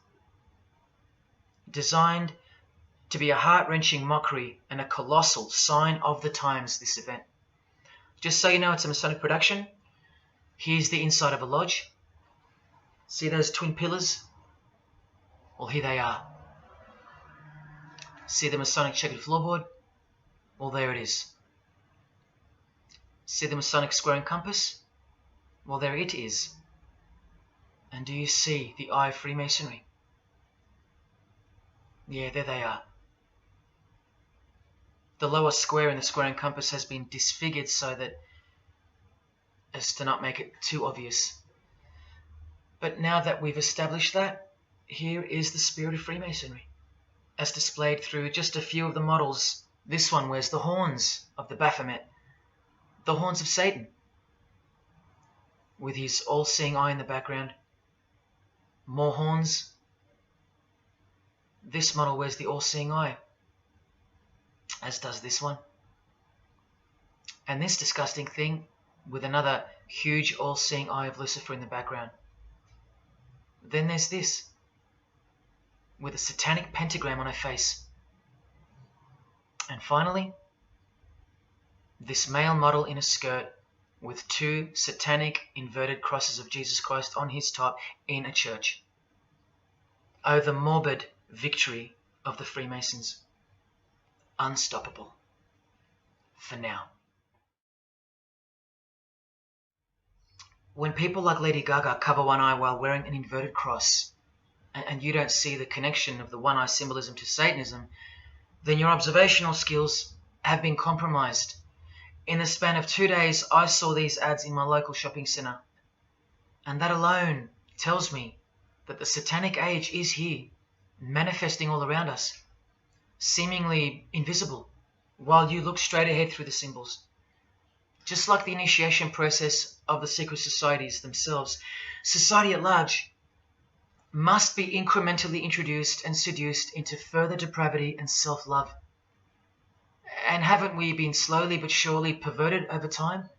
Designed to be a heart-wrenching mockery and a colossal sign of the times, this event. Just so you know, it's a Masonic production. Here's the inside of a lodge. See those twin pillars? Well, here they are. See the Masonic checkered floorboard? Well, there it is. See the Masonic square and compass? Well, there it is. And do you see the eye of Freemasonry? Yeah, there they are. The lower square in the square and compass has been disfigured so that as to not make it too obvious. But now that we've established that, here is the spirit of Freemasonry, as displayed through just a few of the models. This one wears the horns of the Baphomet, the horns of Satan, with his all-seeing eye in the background. More horns. This model wears the all-seeing eye, as does this one. And this disgusting thing with another huge all-seeing eye of Lucifer in the background. Then there's this, with a satanic pentagram on her face. And finally, this male model in a skirt with two satanic inverted crosses of Jesus Christ on his top in a church. Oh, the morbid victory of the Freemasons. Unstoppable. For now. When people like Lady Gaga cover one eye while wearing an inverted cross, and you don't see the connection of the one eye symbolism to Satanism, then your observational skills have been compromised. In the span of 2 days, I saw these ads in my local shopping centre. And that alone tells me that the satanic age is here, manifesting all around us, seemingly invisible, while you look straight ahead through the symbols. Just like the initiation process of the secret societies themselves, society at large must be incrementally introduced and seduced into further depravity and self-love. And haven't we been slowly but surely perverted over time,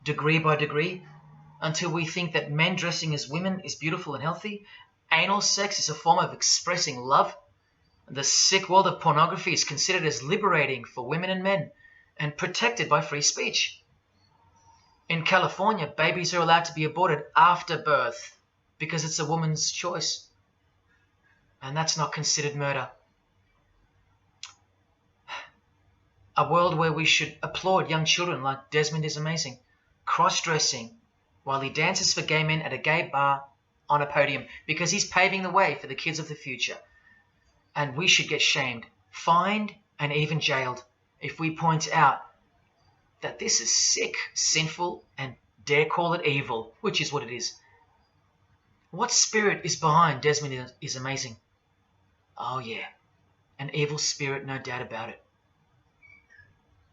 degree by degree, until we think that men dressing as women is beautiful and healthy, anal sex is a form of expressing love, the sick world of pornography is considered as liberating for women and men, and protected by free speech. In California, babies are allowed to be aborted after birth because it's a woman's choice. And that's not considered murder. A world where we should applaud young children like Desmond is amazing, cross-dressing while he dances for gay men at a gay bar on a podium because he's paving the way for the kids of the future. And we should get shamed, fined, and even jailed if we point out that this is sick, sinful, and dare call it evil, which is what it is. What spirit is behind Desmond is amazing? Oh yeah, an evil spirit, no doubt about it.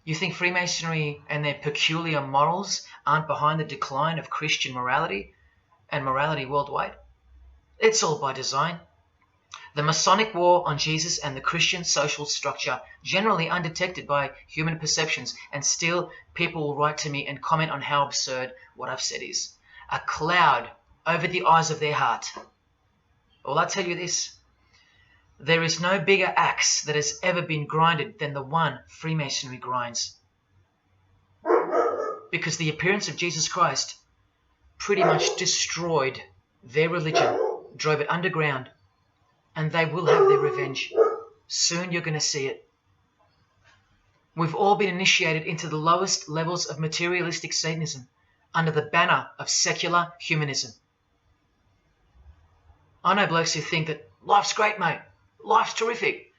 You think Freemasonry and their peculiar morals aren't behind the decline of Christian morality and morality worldwide? It's all by design. The Masonic war on Jesus and the Christian social structure, generally undetected by human perceptions, and still people will write to me and comment on how absurd what I've said is. A cloud over the eyes of their heart. Well, I tell you this, there is no bigger axe that has ever been grinded than the one Freemasonry grinds. Because the appearance of Jesus Christ pretty much destroyed their religion, drove it underground, and they will have their revenge. Soon you're going to see it. We've all been initiated into the lowest levels of materialistic Satanism under the banner of secular humanism. I know blokes who think that life's great, mate. Life's terrific.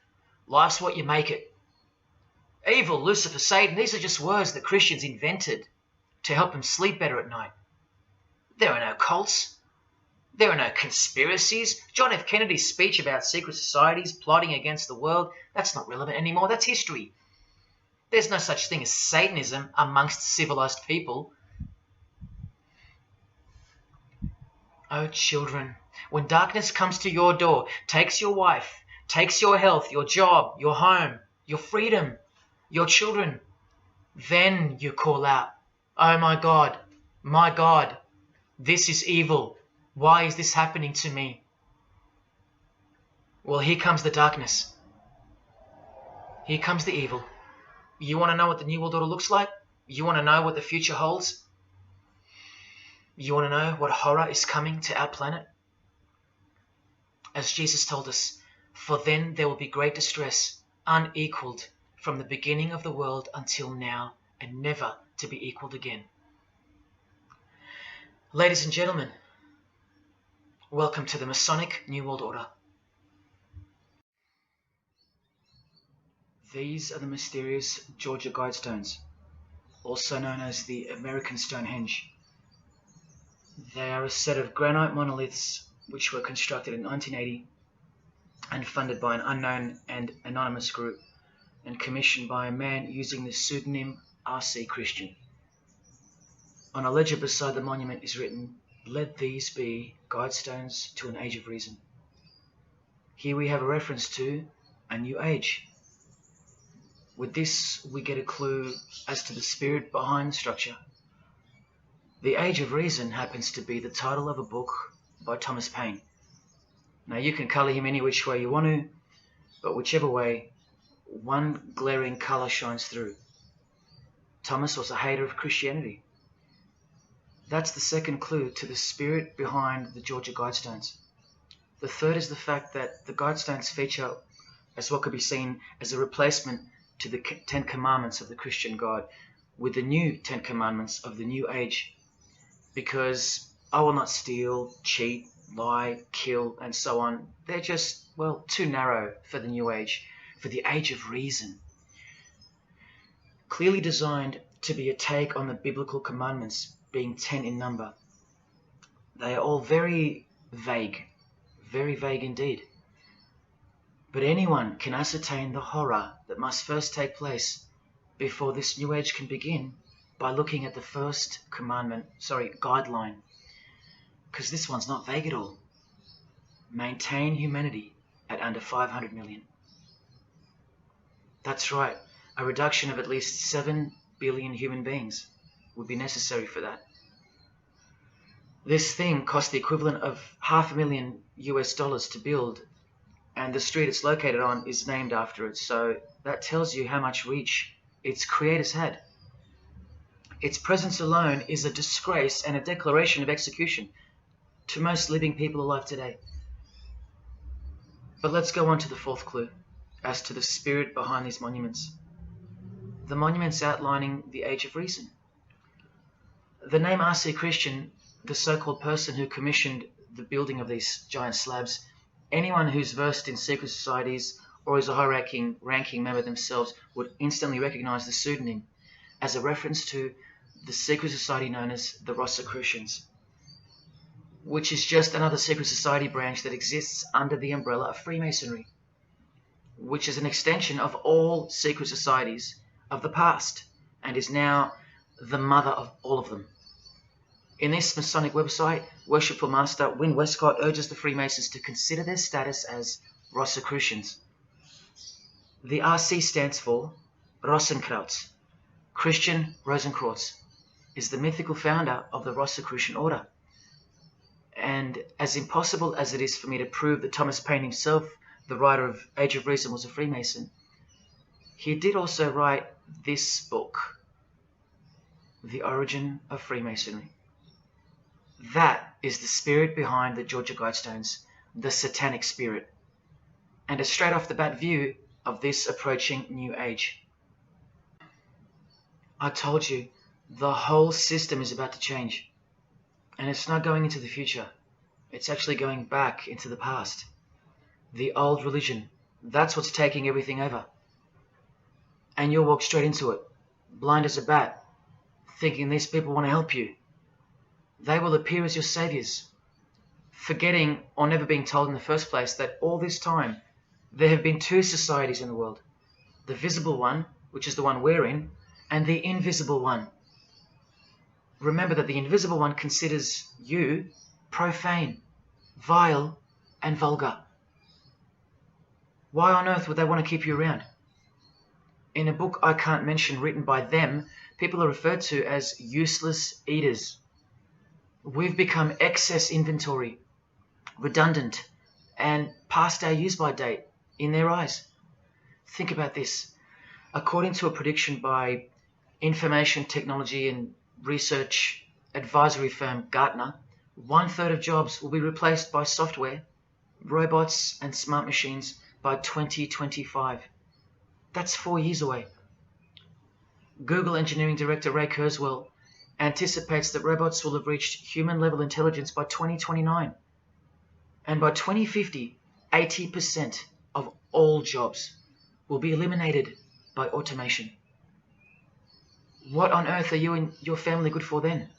Life's what you make it. Evil, Lucifer, Satan, these are just words that Christians invented to help them sleep better at night. There are no cults. There are no conspiracies. John F. Kennedy's speech about secret societies plotting against the world, that's not relevant anymore. That's history. There's no such thing as Satanism amongst civilized people. Oh, children, when darkness comes to your door, takes your wife, takes your health, your job, your home, your freedom, your children, then you call out, oh my God, this is evil. Why is this happening to me? Well, here comes the darkness. Here comes the evil. You want to know what the New World Order looks like? You want to know what the future holds? You want to know what horror is coming to our planet? As Jesus told us, for then there will be great distress, unequaled from the beginning of the world until now, and never to be equaled again. Ladies and gentlemen, welcome to the Masonic New World Order. These are the mysterious Georgia Guidestones, also known as the American Stonehenge. They are a set of granite monoliths which were constructed in 1980 and funded by an unknown and anonymous group and commissioned by a man using the pseudonym R.C. Christian. On a ledger beside the monument is written, "Let these be guidestones to an age of reason." Here we have a reference to a new age. With this, we get a clue as to the spirit behind the structure. The Age of Reason happens to be the title of a book by Thomas Paine. Now, you can colour him any which way you want to, but whichever way, one glaring colour shines through. Thomas was a hater of Christianity. That's the second clue to the spirit behind the Georgia Guidestones. The third is the fact that the Guidestones feature as what could be seen as a replacement to the Ten Commandments of the Christian God with the new Ten Commandments of the New Age. Because I will not steal, cheat, lie, kill, and so on. They're just, well, too narrow for the New Age, for the Age of Reason. Clearly designed to be a take on the biblical commandments, being 10 in number. They are all very vague indeed. But anyone can ascertain the horror that must first take place before this New Age can begin by looking at the first guideline. Because this one's not vague at all. Maintain humanity at under 500 million. That's right, a reduction of at least 7 billion human beings would be necessary for that. This thing cost the equivalent of $500,000 US to build, and the street it's located on is named after it, so that tells you how much reach its creators had. Its presence alone is a disgrace and a declaration of execution to most living people alive today. But let's go on to the fourth clue, as to the spirit behind these monuments. The monuments outlining the Age of Reason. The name R.C. Christian, the so-called person who commissioned the building of these giant slabs, anyone who's versed in secret societies or is a high-ranking member themselves would instantly recognize the pseudonym as a reference to the secret society known as the Rosicrucians, which is just another secret society branch that exists under the umbrella of Freemasonry, which is an extension of all secret societies of the past and is now the mother of all of them. In this Masonic website, Worshipful Master Wynne Westcott urges the Freemasons to consider their status as Rosicrucians. The RC stands for Rosenkreuz. Christian Rosenkreuz is the mythical founder of the Rosicrucian order. And as impossible as it is for me to prove that Thomas Paine himself, the writer of Age of Reason, was a Freemason, he did also write this book, The Origin of Freemasonry. That is the spirit behind the Georgia Guidestones, the satanic spirit, and a straight off the bat view of this approaching New Age. I told you, the whole system is about to change. And it's not going into the future. It's actually going back into the past. The old religion, that's what's taking everything over. And you'll walk straight into it, blind as a bat, thinking these people want to help you. They will appear as your saviors, forgetting or never being told in the first place that all this time there have been two societies in the world. The visible one, which is the one we're in, and the invisible one. Remember that the invisible one considers you profane, vile, and vulgar. Why on earth would they want to keep you around? In a book I can't mention written by them, people are referred to as useless eaters. We've become excess inventory, redundant, and past our use-by date in their eyes. Think about this. According to a prediction by information technology and research advisory firm Gartner, 1/3 of jobs will be replaced by software, robots, and smart machines by 2025. That's 4 years away. Google engineering director Ray Kurzweil anticipates that robots will have reached human-level intelligence by 2029. And by 2050, 80% of all jobs will be eliminated by automation. What on earth are you and your family good for then?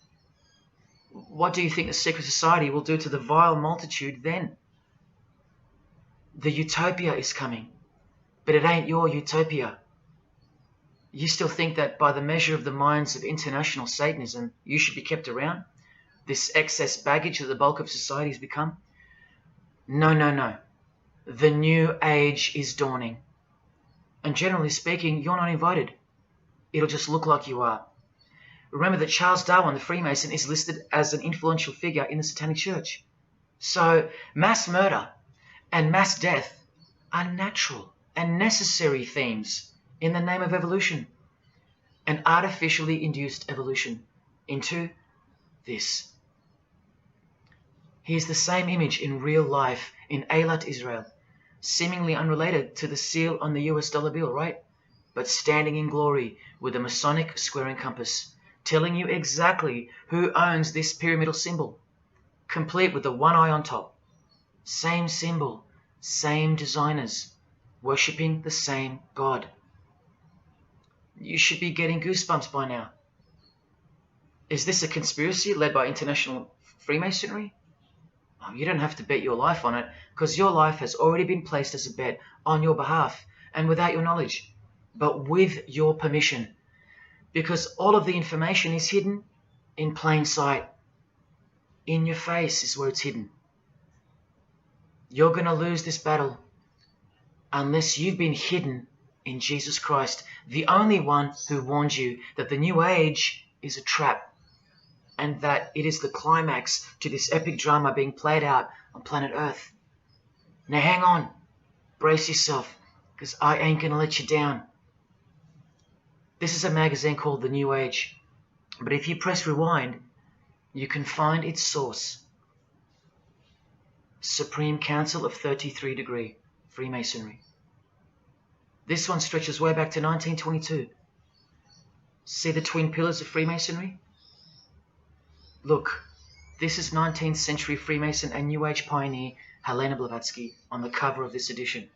What do you think the secret society will do to the vile multitude then? The utopia is coming, but it ain't your utopia. You still think that by the measure of the minds of international Satanism, you should be kept around? This excess baggage that the bulk of society has become? No, no, no. The new age is dawning. And generally speaking, you're not invited. It'll just look like you are. Remember that Charles Darwin, the Freemason, is listed as an influential figure in the Satanic Church. So mass murder and mass death are natural and necessary themes in the name of evolution, an artificially induced evolution into this. Here's the same image in real life in Eilat, Israel, seemingly unrelated to the seal on the US dollar bill, right? But standing in glory with a Masonic square and compass, telling you exactly who owns this pyramidal symbol, complete with the one eye on top. Same symbol, same designers, worshipping the same God. You should be getting goosebumps by now. Is this a conspiracy led by international Freemasonry? Oh, you don't have to bet your life on it, because your life has already been placed as a bet on your behalf and without your knowledge, but with your permission, because all of the information is hidden in plain sight. In your face is where it's hidden. You're going to lose this battle unless you've been hidden in Jesus Christ, the only one who warned you that the new age is a trap and that it is the climax to this epic drama being played out on planet Earth. Now hang on, brace yourself, because I ain't going to let you down. This is a magazine called The New Age, but if you press rewind, you can find its source. Supreme Council of 33 Degree, Freemasonry. This one stretches way back to 1922. See the twin pillars of Freemasonry? Look, this is 19th century Freemason and New Age pioneer Helena Blavatsky on the cover of this edition.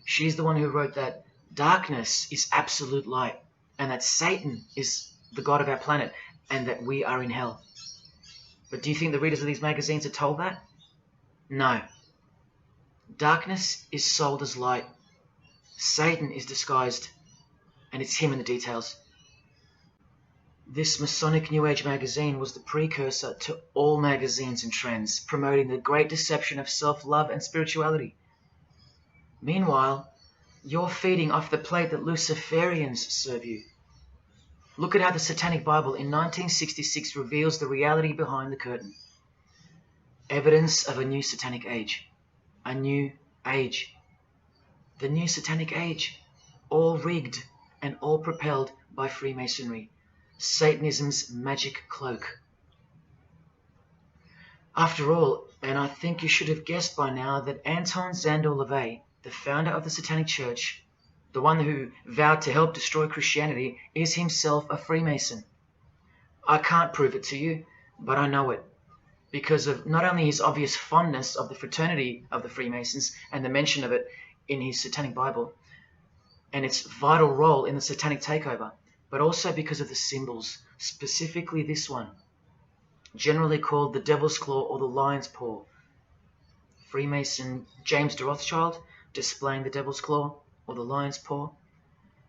She's the one who wrote that darkness is absolute light and that Satan is the god of our planet and that we are in hell. But do you think the readers of these magazines are told that? No. Darkness is sold as light. Satan is disguised, and it's him in the details. This Masonic New Age magazine was the precursor to all magazines and trends, promoting the great deception of self-love and spirituality. Meanwhile, you're feeding off the plate that Luciferians serve you. Look at how the Satanic Bible in 1966 reveals the reality behind the curtain. Evidence of a new Satanic age. A new age. The new Satanic age. All rigged and all propelled by Freemasonry. Satanism's magic cloak. After all, and I think you should have guessed by now that Anton Szandor LaVey, the founder of the Satanic Church, the one who vowed to help destroy Christianity, is himself a Freemason. I can't prove it to you, but I know it, because of not only his obvious fondness of the fraternity of the Freemasons and the mention of it in his Satanic Bible, and its vital role in the Satanic takeover, but also because of the symbols, specifically this one, generally called the Devil's Claw or the Lion's Paw. Freemason James de Rothschild displaying the Devil's Claw or the Lion's Paw.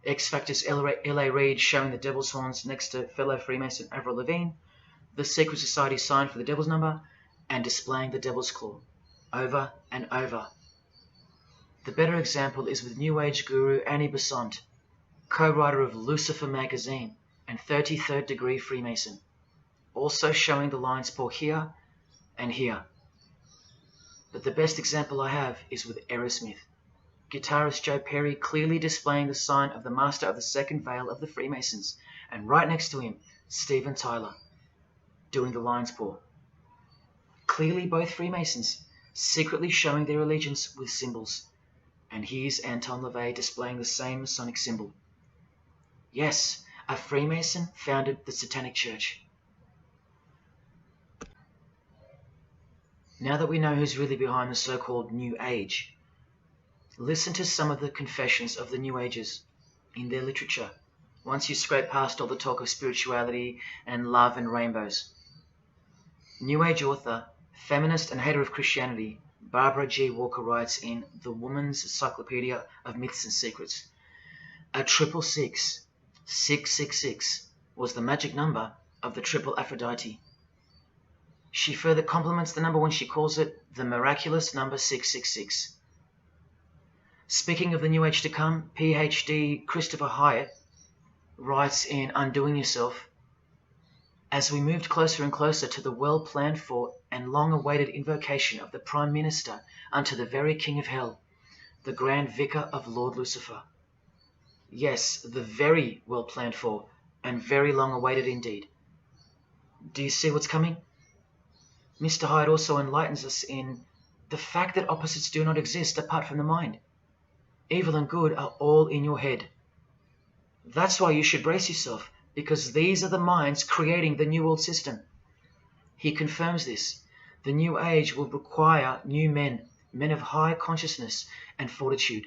X Factor's L.A. Reid showing the Devil's Horns next to fellow Freemason Avril Lavigne. The Secret Society sign for the Devil's Number, and displaying the Devil's Claw over and over. The better example is with New Age guru Annie Besant, co-writer of Lucifer magazine and 33rd Degree Freemason, also showing the Lion's Paw here and here. But the best example I have is with Aerosmith, guitarist Joe Perry clearly displaying the sign of the Master of the Second Veil of the Freemasons, and right next to him, Steven Tyler, doing the Lion's Paw. Clearly both Freemasons, secretly showing their allegiance with symbols. And here's Anton LaVey displaying the same Masonic symbol. Yes, a Freemason founded the Satanic Church. Now that we know who's really behind the so-called New Age, listen to some of the confessions of the New Agers in their literature, once you scrape past all the talk of spirituality and love and rainbows. New Age author, feminist and hater of Christianity, Barbara G. Walker writes in The Woman's Encyclopedia of Myths and Secrets, a 666, 666, was the magic number of the triple Aphrodite. She further compliments the number when she calls it the miraculous number 666. Speaking of the New Age to come, PhD Christopher Hyatt writes in Undoing Yourself, as we moved closer and closer to the well-planned for and long-awaited invocation of the Prime Minister unto the very King of Hell, the Grand Vicar of Lord Lucifer. Yes, the very well-planned for and very long-awaited indeed. Do you see what's coming? Mr. Hyde also enlightens us in the fact that opposites do not exist apart from the mind. Evil and good are all in your head. That's why you should brace yourself, because these are the minds creating the New World System. He confirms this. The New Age will require new men, men of high consciousness and fortitude.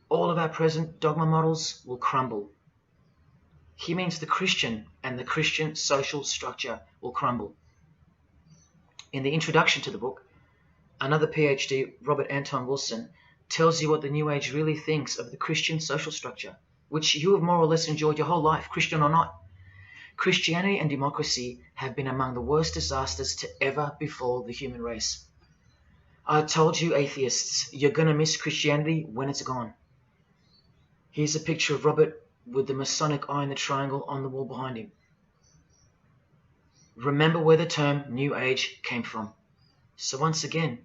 All of our present dogma models will crumble. He means the Christian and the Christian social structure will crumble. In the introduction to the book, another PhD, Robert Anton Wilson, tells you what the New Age really thinks of the Christian social structure, which you have more or less enjoyed your whole life, Christian or not. Christianity and democracy have been among the worst disasters to ever befall the human race. I told you, atheists, you're going to miss Christianity when it's gone. Here's a picture of Robert with the Masonic eye in the triangle on the wall behind him. Remember where the term New Age came from. So once again,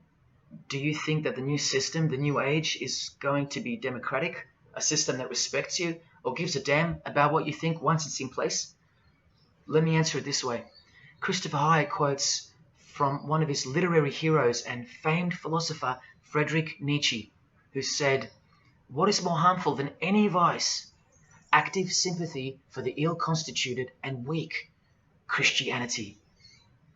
do you think that the new system, the New Age, is going to be democratic, a system that respects you or gives a damn about what you think once it's in place? Let me answer it this way. Christopher Hyatt quotes from one of his literary heroes and famed philosopher, Friedrich Nietzsche, who said, "What is more harmful than any vice? Active sympathy for the ill-constituted and weak. Christianity."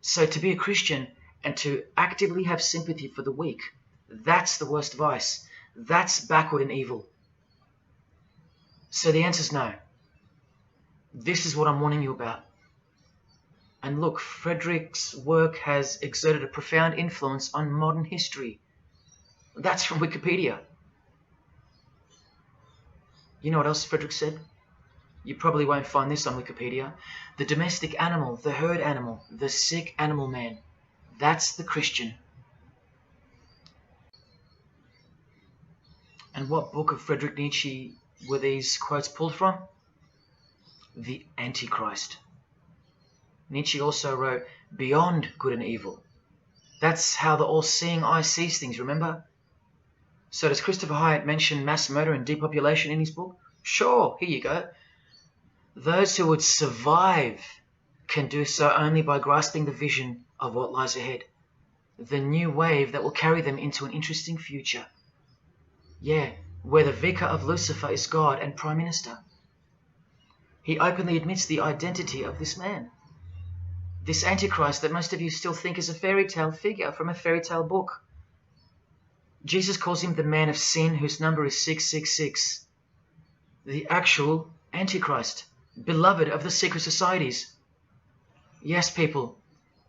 So to be a Christian and to actively have sympathy for the weak, that's the worst vice. That's backward and evil. So the answer's no. This is what I'm warning you about. And look, Frederick's work has exerted a profound influence on modern history. That's from Wikipedia. You know what else Frederick said? You probably won't find this on Wikipedia. The domestic animal, the herd animal, the sick animal man. That's the Christian. And what book of Friedrich Nietzsche were these quotes pulled from? The Antichrist. Nietzsche also wrote, "Beyond good and evil." That's how the all-seeing eye sees things, remember? So does Christopher Hyatt mention mass murder and depopulation in his book? Sure, here you go. Those who would survive can do so only by grasping the vision of what lies ahead. The new wave that will carry them into an interesting future. Yeah, where the Vicar of Lucifer is God and Prime Minister. He openly admits the identity of this man. This Antichrist that most of you still think is a fairy tale figure from a fairy tale book. Jesus calls him the man of sin whose number is 666. The actual Antichrist, beloved of the secret societies. Yes, people,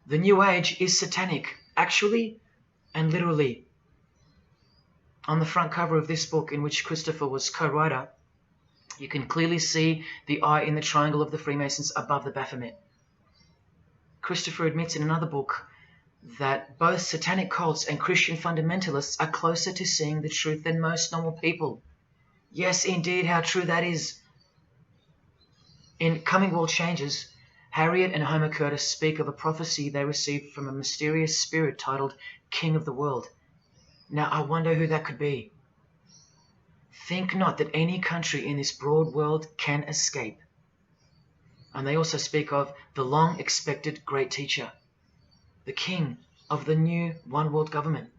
the New Age is satanic, actually and literally. On the front cover of this book, in which Christopher was co-writer, you can clearly see the eye in the triangle of the Freemasons above the Baphomet. Christopher admits in another book that both satanic cults and Christian fundamentalists are closer to seeing the truth than most normal people. Yes, indeed, how true that is. In Coming World Changes, Harriet and Homer Curtis speak of a prophecy they received from a mysterious spirit titled King of the World. Now, I wonder who that could be. Think not that any country in this broad world can escape. And they also speak of the long-expected great teacher, the king of the new one-world government.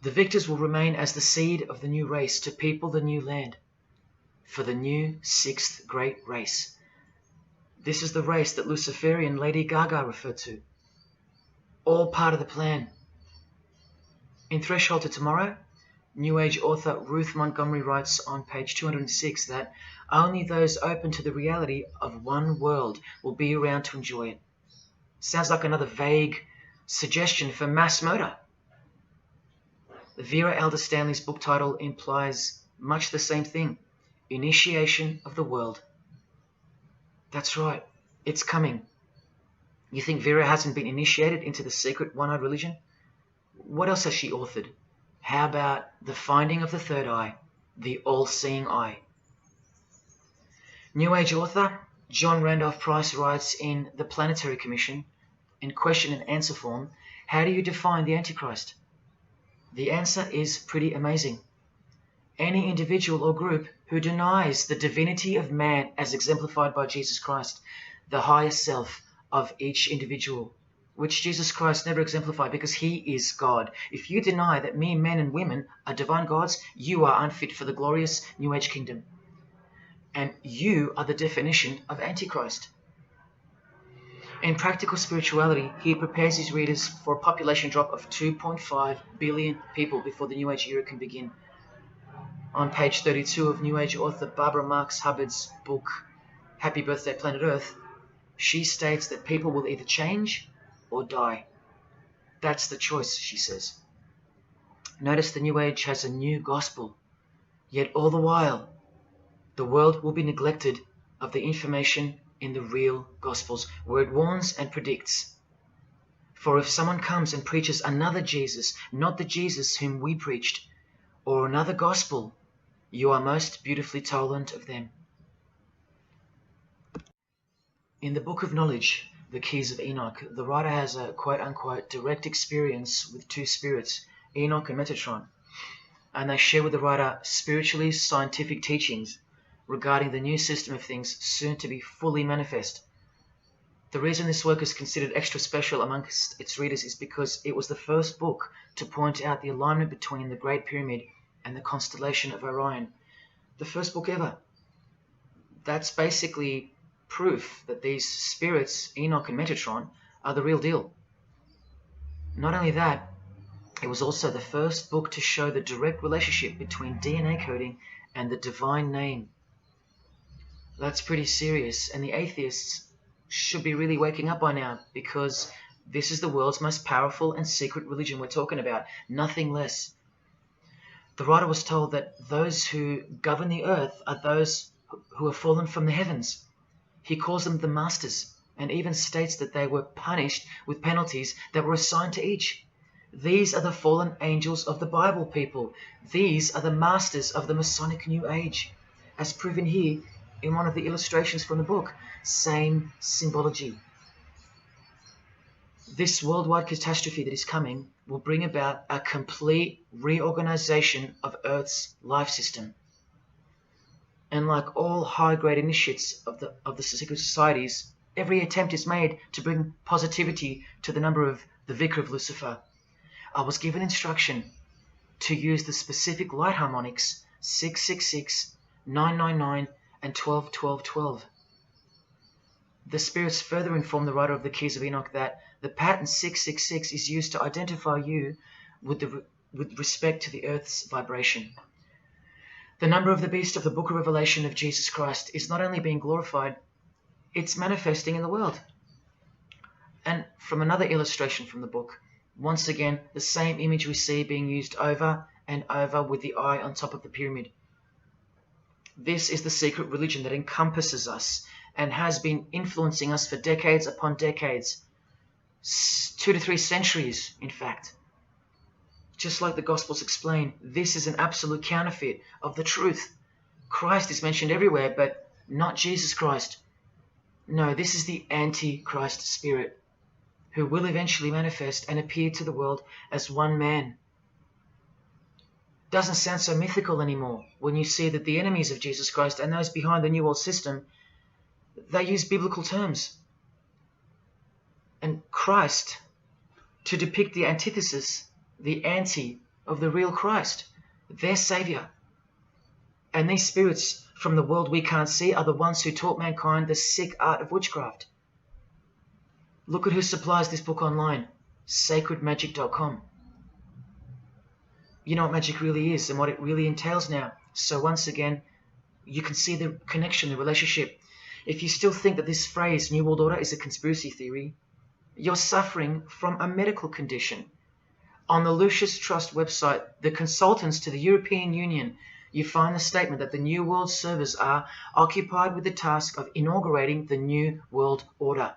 The victors will remain as the seed of the new race to people the new land, for the new sixth great race. This is the race that Luciferian Lady Gaga referred to. All part of the plan. In Threshold to Tomorrow, New Age author Ruth Montgomery writes on page 206 that only those open to the reality of one world will be around to enjoy it. Sounds like another vague suggestion for mass murder. Vera Elder Stanley's book title implies much the same thing: initiation of the world. That's right, it's coming. You think Vera hasn't been initiated into the secret one-eyed religion? What else has she authored? How about the finding of the third eye, the all-seeing eye? New Age author John Randolph Price writes in The Planetary Commission, in question and answer form, how do you define the Antichrist? The answer is pretty amazing. Any individual or group who denies the divinity of man as exemplified by Jesus Christ, the highest self of each individual, which Jesus Christ never exemplified because he is God. If you deny that mere men and women are divine gods, you are unfit for the glorious New Age kingdom. And you are the definition of Antichrist. In Practical Spirituality, he prepares his readers for a population drop of 2.5 billion people before the New Age era can begin. On page 32 of New Age author Barbara Marx Hubbard's book, Happy Birthday Planet Earth, she states that people will either change or die. That's the choice, she says. Notice the New Age has a new gospel, yet all the while, the world will be neglected of the information in the real Gospels, where it warns and predicts. For if someone comes and preaches another Jesus, not the Jesus whom we preached, or another gospel, you are most beautifully tolerant of them. In the Book of Knowledge, The Keys of Enoch, the writer has a quote-unquote direct experience with two spirits, Enoch and Metatron, and they share with the writer spiritually scientific teachings regarding the new system of things soon to be fully manifest. The reason this work is considered extra special amongst its readers is because it was the first book to point out the alignment between the Great Pyramid and the constellation of Orion. The first book ever. That's basically proof that these spirits, Enoch and Metatron, are the real deal. Not only that, it was also the first book to show the direct relationship between DNA coding and the divine name. That's pretty serious, and the atheists should be really waking up by now, because this is the world's most powerful and secret religion we're talking about, nothing less. The writer was told that those who govern the earth are those who have fallen from the heavens. He calls them the masters, and even states that they were punished with penalties that were assigned to each. These are the fallen angels of the Bible, people. These are the masters of the Masonic New Age, as proven here in one of the illustrations from the book. Same symbology. This worldwide catastrophe that is coming will bring about a complete reorganization of Earth's life system. And like all high-grade initiates of the secret societies, every attempt is made to bring positivity to the number of the Vicar of Lucifer. I was given instruction to use the specific light harmonics 666, 999, and 12, 12, 12. The spirits further inform the writer of the Keys of Enoch that the pattern 666 is used to identify you with respect to the Earth's vibration. The number of the beast of the book of Revelation of Jesus Christ is not only being glorified, it's manifesting in the world. And from another illustration from the book, once again, the same image we see being used over and over with the eye on top of the pyramid. This is the secret religion that encompasses us and has been influencing us for decades upon decades, 2 to 3 centuries, in fact. Just like the Gospels explain, this is an absolute counterfeit of the truth. Christ is mentioned everywhere, but not Jesus Christ. No, this is the Antichrist spirit, who will eventually manifest and appear to the world as one man. Doesn't sound so mythical anymore when you see that the enemies of Jesus Christ and those behind the New World System, they use biblical terms. And Christ, to depict the antithesis, the anti of the real Christ, their Savior. And these spirits from the world we can't see are the ones who taught mankind the sick art of witchcraft. Look at who supplies this book online, sacredmagic.com. You know what magic really is and what it really entails now. So once again, you can see the connection, the relationship. If you still think that this phrase, New World Order, is a conspiracy theory, you're suffering from a medical condition. On the Lucius Trust website, the consultants to the European Union, you find the statement that the New World servers are occupied with the task of inaugurating the New World Order.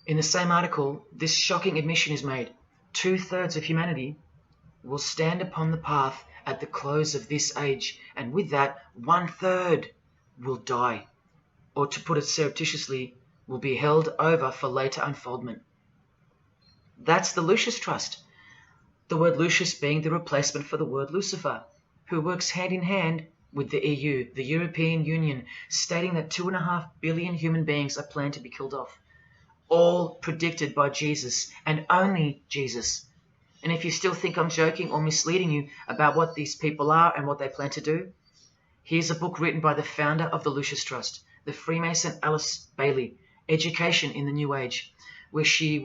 In the same article, this shocking admission is made. 2/3 of humanity will stand upon the path at the close of this age, and with that, 1/3 will die, or to put it surreptitiously, will be held over for later unfoldment. That's the Lucius Trust. The word Lucius being the replacement for the word Lucifer, who works hand in hand with the EU, the European Union, stating that 2.5 billion human beings are planned to be killed off. All predicted by Jesus, and only Jesus. And if you still think I'm joking or misleading you about what these people are and what they plan to do, here's a book written by the founder of the Lucius Trust, the Freemason Alice Bailey, Education in the New Age, where she,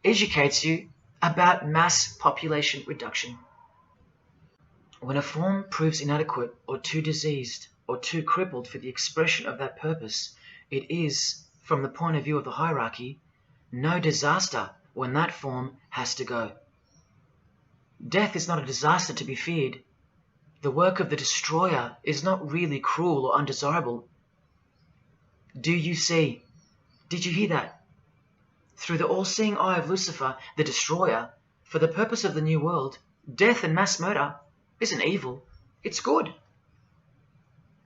educates you about mass population reduction. When a form proves inadequate or too diseased or too crippled for the expression of that purpose, it is, from the point of view of the hierarchy, no disaster when that form has to go. Death is not a disaster to be feared. The work of the destroyer is not really cruel or undesirable. Do you see? Did you hear that? Through the all-seeing eye of Lucifer, the destroyer, for the purpose of the new world, death and mass murder isn't evil, it's good.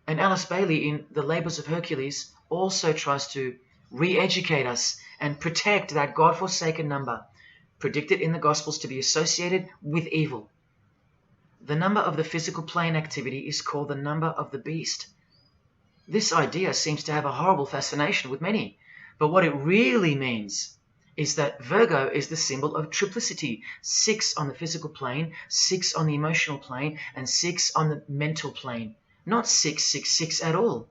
And Alice Bailey in The Labours of Hercules also tries to re-educate us and protect that God-forsaken number, predicted in the Gospels to be associated with evil. The number of the physical plane activity is called the number of the beast. This idea seems to have a horrible fascination with many, but what it really means is that Virgo is the symbol of triplicity, 6 on the physical plane, 6 on the emotional plane, and 6 on the mental plane, not 666 at all.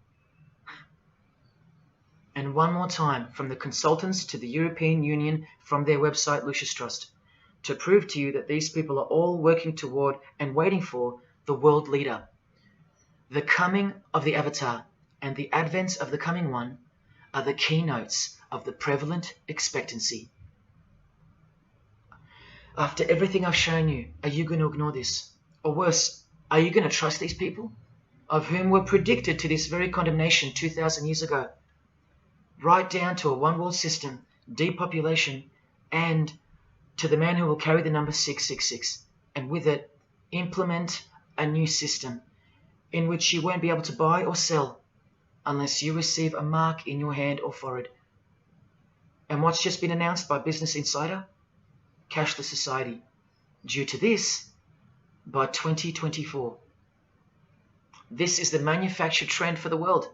And one more time, from the consultants to the European Union, from their website Lucius Trust, to prove to you that these people are all working toward and waiting for the world leader. The coming of the Avatar and the advent of the coming one are the keynotes of the prevalent expectancy. After everything I've shown you, are you going to ignore this? Or worse, are you going to trust these people, of whom were predicted to this very condemnation 2,000 years ago? Right down to a one-world system, depopulation, and to the man who will carry the number 666, and with it, implement a new system in which you won't be able to buy or sell unless you receive a mark in your hand or forehead. And what's just been announced by Business Insider? Cashless society. Due to this, by 2024. This is the manufactured trend for the world.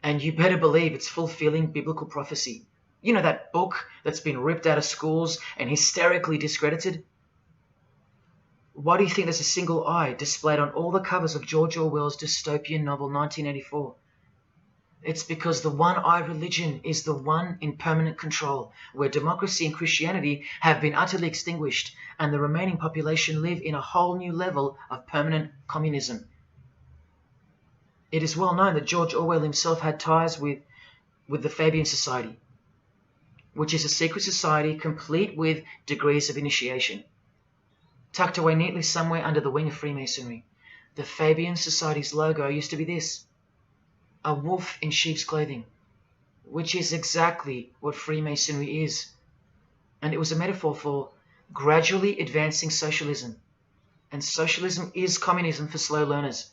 And you better believe it's fulfilling biblical prophecy. You know that book that's been ripped out of schools and hysterically discredited? Why do you think there's a single eye displayed on all the covers of George Orwell's dystopian novel 1984? It's because the one-eye religion is the one in permanent control, where democracy and Christianity have been utterly extinguished, and the remaining population live in a whole new level of permanent communism. It is well known that George Orwell himself had ties with the Fabian Society, which is a secret society complete with degrees of initiation, tucked away neatly somewhere under the wing of Freemasonry. The Fabian Society's logo used to be this: a wolf in sheep's clothing, which is exactly what Freemasonry is. And it was a metaphor for gradually advancing socialism. And socialism is communism for slow learners.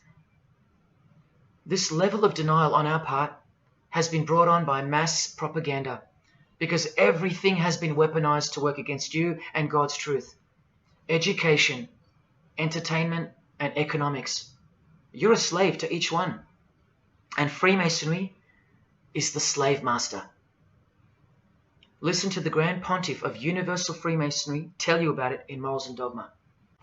This level of denial on our part has been brought on by mass propaganda, because everything has been weaponized to work against you and God's truth. Education, entertainment, and economics. You're a slave to each one. And Freemasonry is the slave master. Listen to the Grand Pontiff of Universal Freemasonry tell you about it in Morals and Dogma.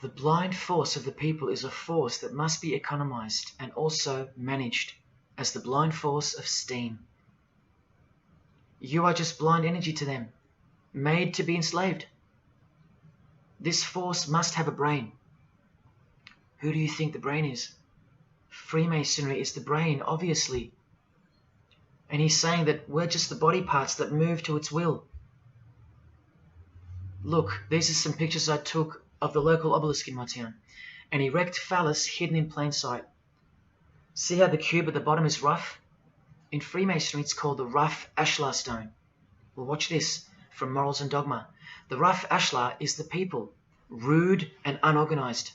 The blind force of the people is a force that must be economized and also managed as the blind force of steam. You are just blind energy to them, made to be enslaved. This force must have a brain. Who do you think the brain is? Freemasonry is the brain, obviously. And he's saying that we're just the body parts that move to its will. Look, these are some pictures I took of the local obelisk in my town. An erect phallus hidden in plain sight. See how the cube at the bottom is rough? In Freemasonry, it's called the rough ashlar stone. Well, watch this from Morals and Dogma. The rough ashlar is the people, rude and unorganized.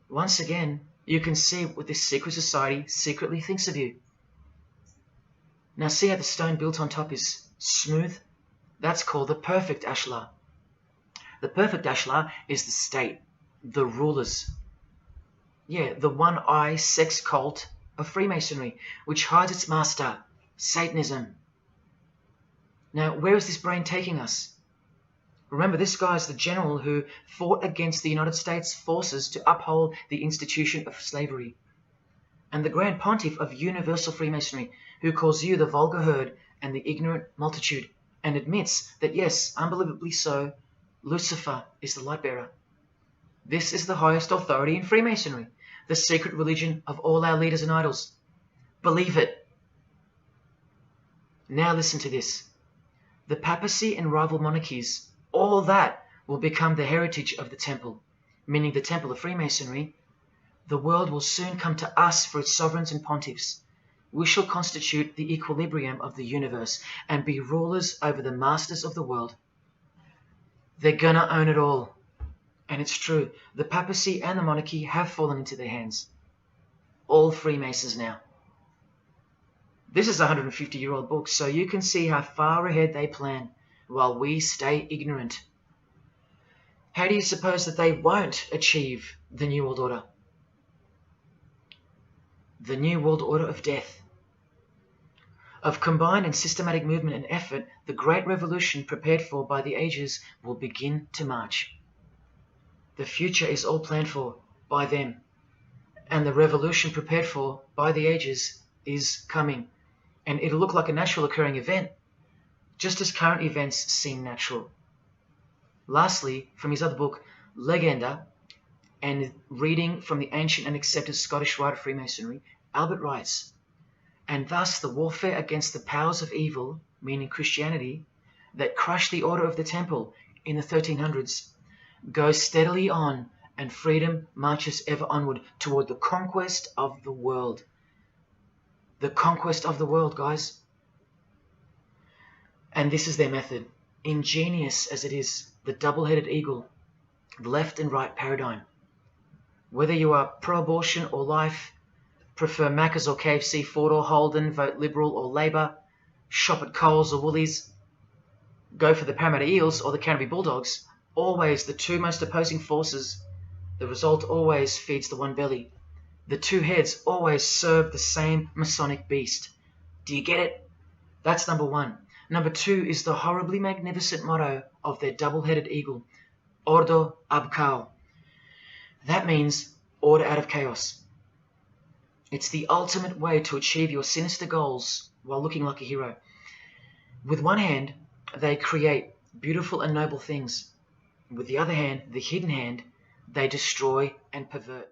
Once again, you can see what this secret society secretly thinks of you. Now see how the stone built on top is smooth? That's called the perfect ashlar. The perfect ashlar is the state, the rulers. Yeah, the one-eye sex cult of Freemasonry, which hides its master, Satanism. Now, where is this brain taking us? Remember, this guy is the general who fought against the United States forces to uphold the institution of slavery. And the Grand Pontiff of Universal Freemasonry, who calls you the vulgar herd and the ignorant multitude, and admits that, yes, unbelievably so, Lucifer is the light bearer. This is the highest authority in Freemasonry, the secret religion of all our leaders and idols. Believe it. Now listen to this. The papacy and rival monarchies, all that will become the heritage of the temple, meaning the temple of Freemasonry. The world will soon come to us for its sovereigns and pontiffs. We shall constitute the equilibrium of the universe and be rulers over the masters of the world. They're gonna own it all. And it's true, the papacy and the monarchy have fallen into their hands. All Freemasons now. This is a 150-year-old book, so you can see how far ahead they plan, while we stay ignorant. How do you suppose that they won't achieve the New World Order? The New World Order of death. Of combined and systematic movement and effort, the great revolution prepared for by the ages will begin to march. The future is all planned for by them, and the revolution prepared for by the ages is coming, and it'll look like a natural occurring event, just as current events seem natural. Lastly, from his other book, Legenda, and reading from the ancient and accepted Scottish rite of Freemasonry, Albert writes, and thus the warfare against the powers of evil, meaning Christianity, that crushed the order of the temple in the 1300s, goes steadily on, and freedom marches ever onward toward the conquest of the world. The conquest of the world, guys. And this is their method. Ingenious as it is, the double-headed eagle, the left and right paradigm. Whether you are pro-abortion or life, prefer Macca's or KFC, Ford or Holden, vote Liberal or Labour, shop at Coles or Woolies, go for the Parramatta Eels or the Canterbury Bulldogs, always the two most opposing forces, the result always feeds the one belly. The two heads always serve the same Masonic beast. Do you get it? That's number one. Number two is the horribly magnificent motto of their double-headed eagle, Ordo ab Chaos. That means order out of chaos. It's the ultimate way to achieve your sinister goals while looking like a hero. With one hand, they create beautiful and noble things. With the other hand, the hidden hand, they destroy and pervert.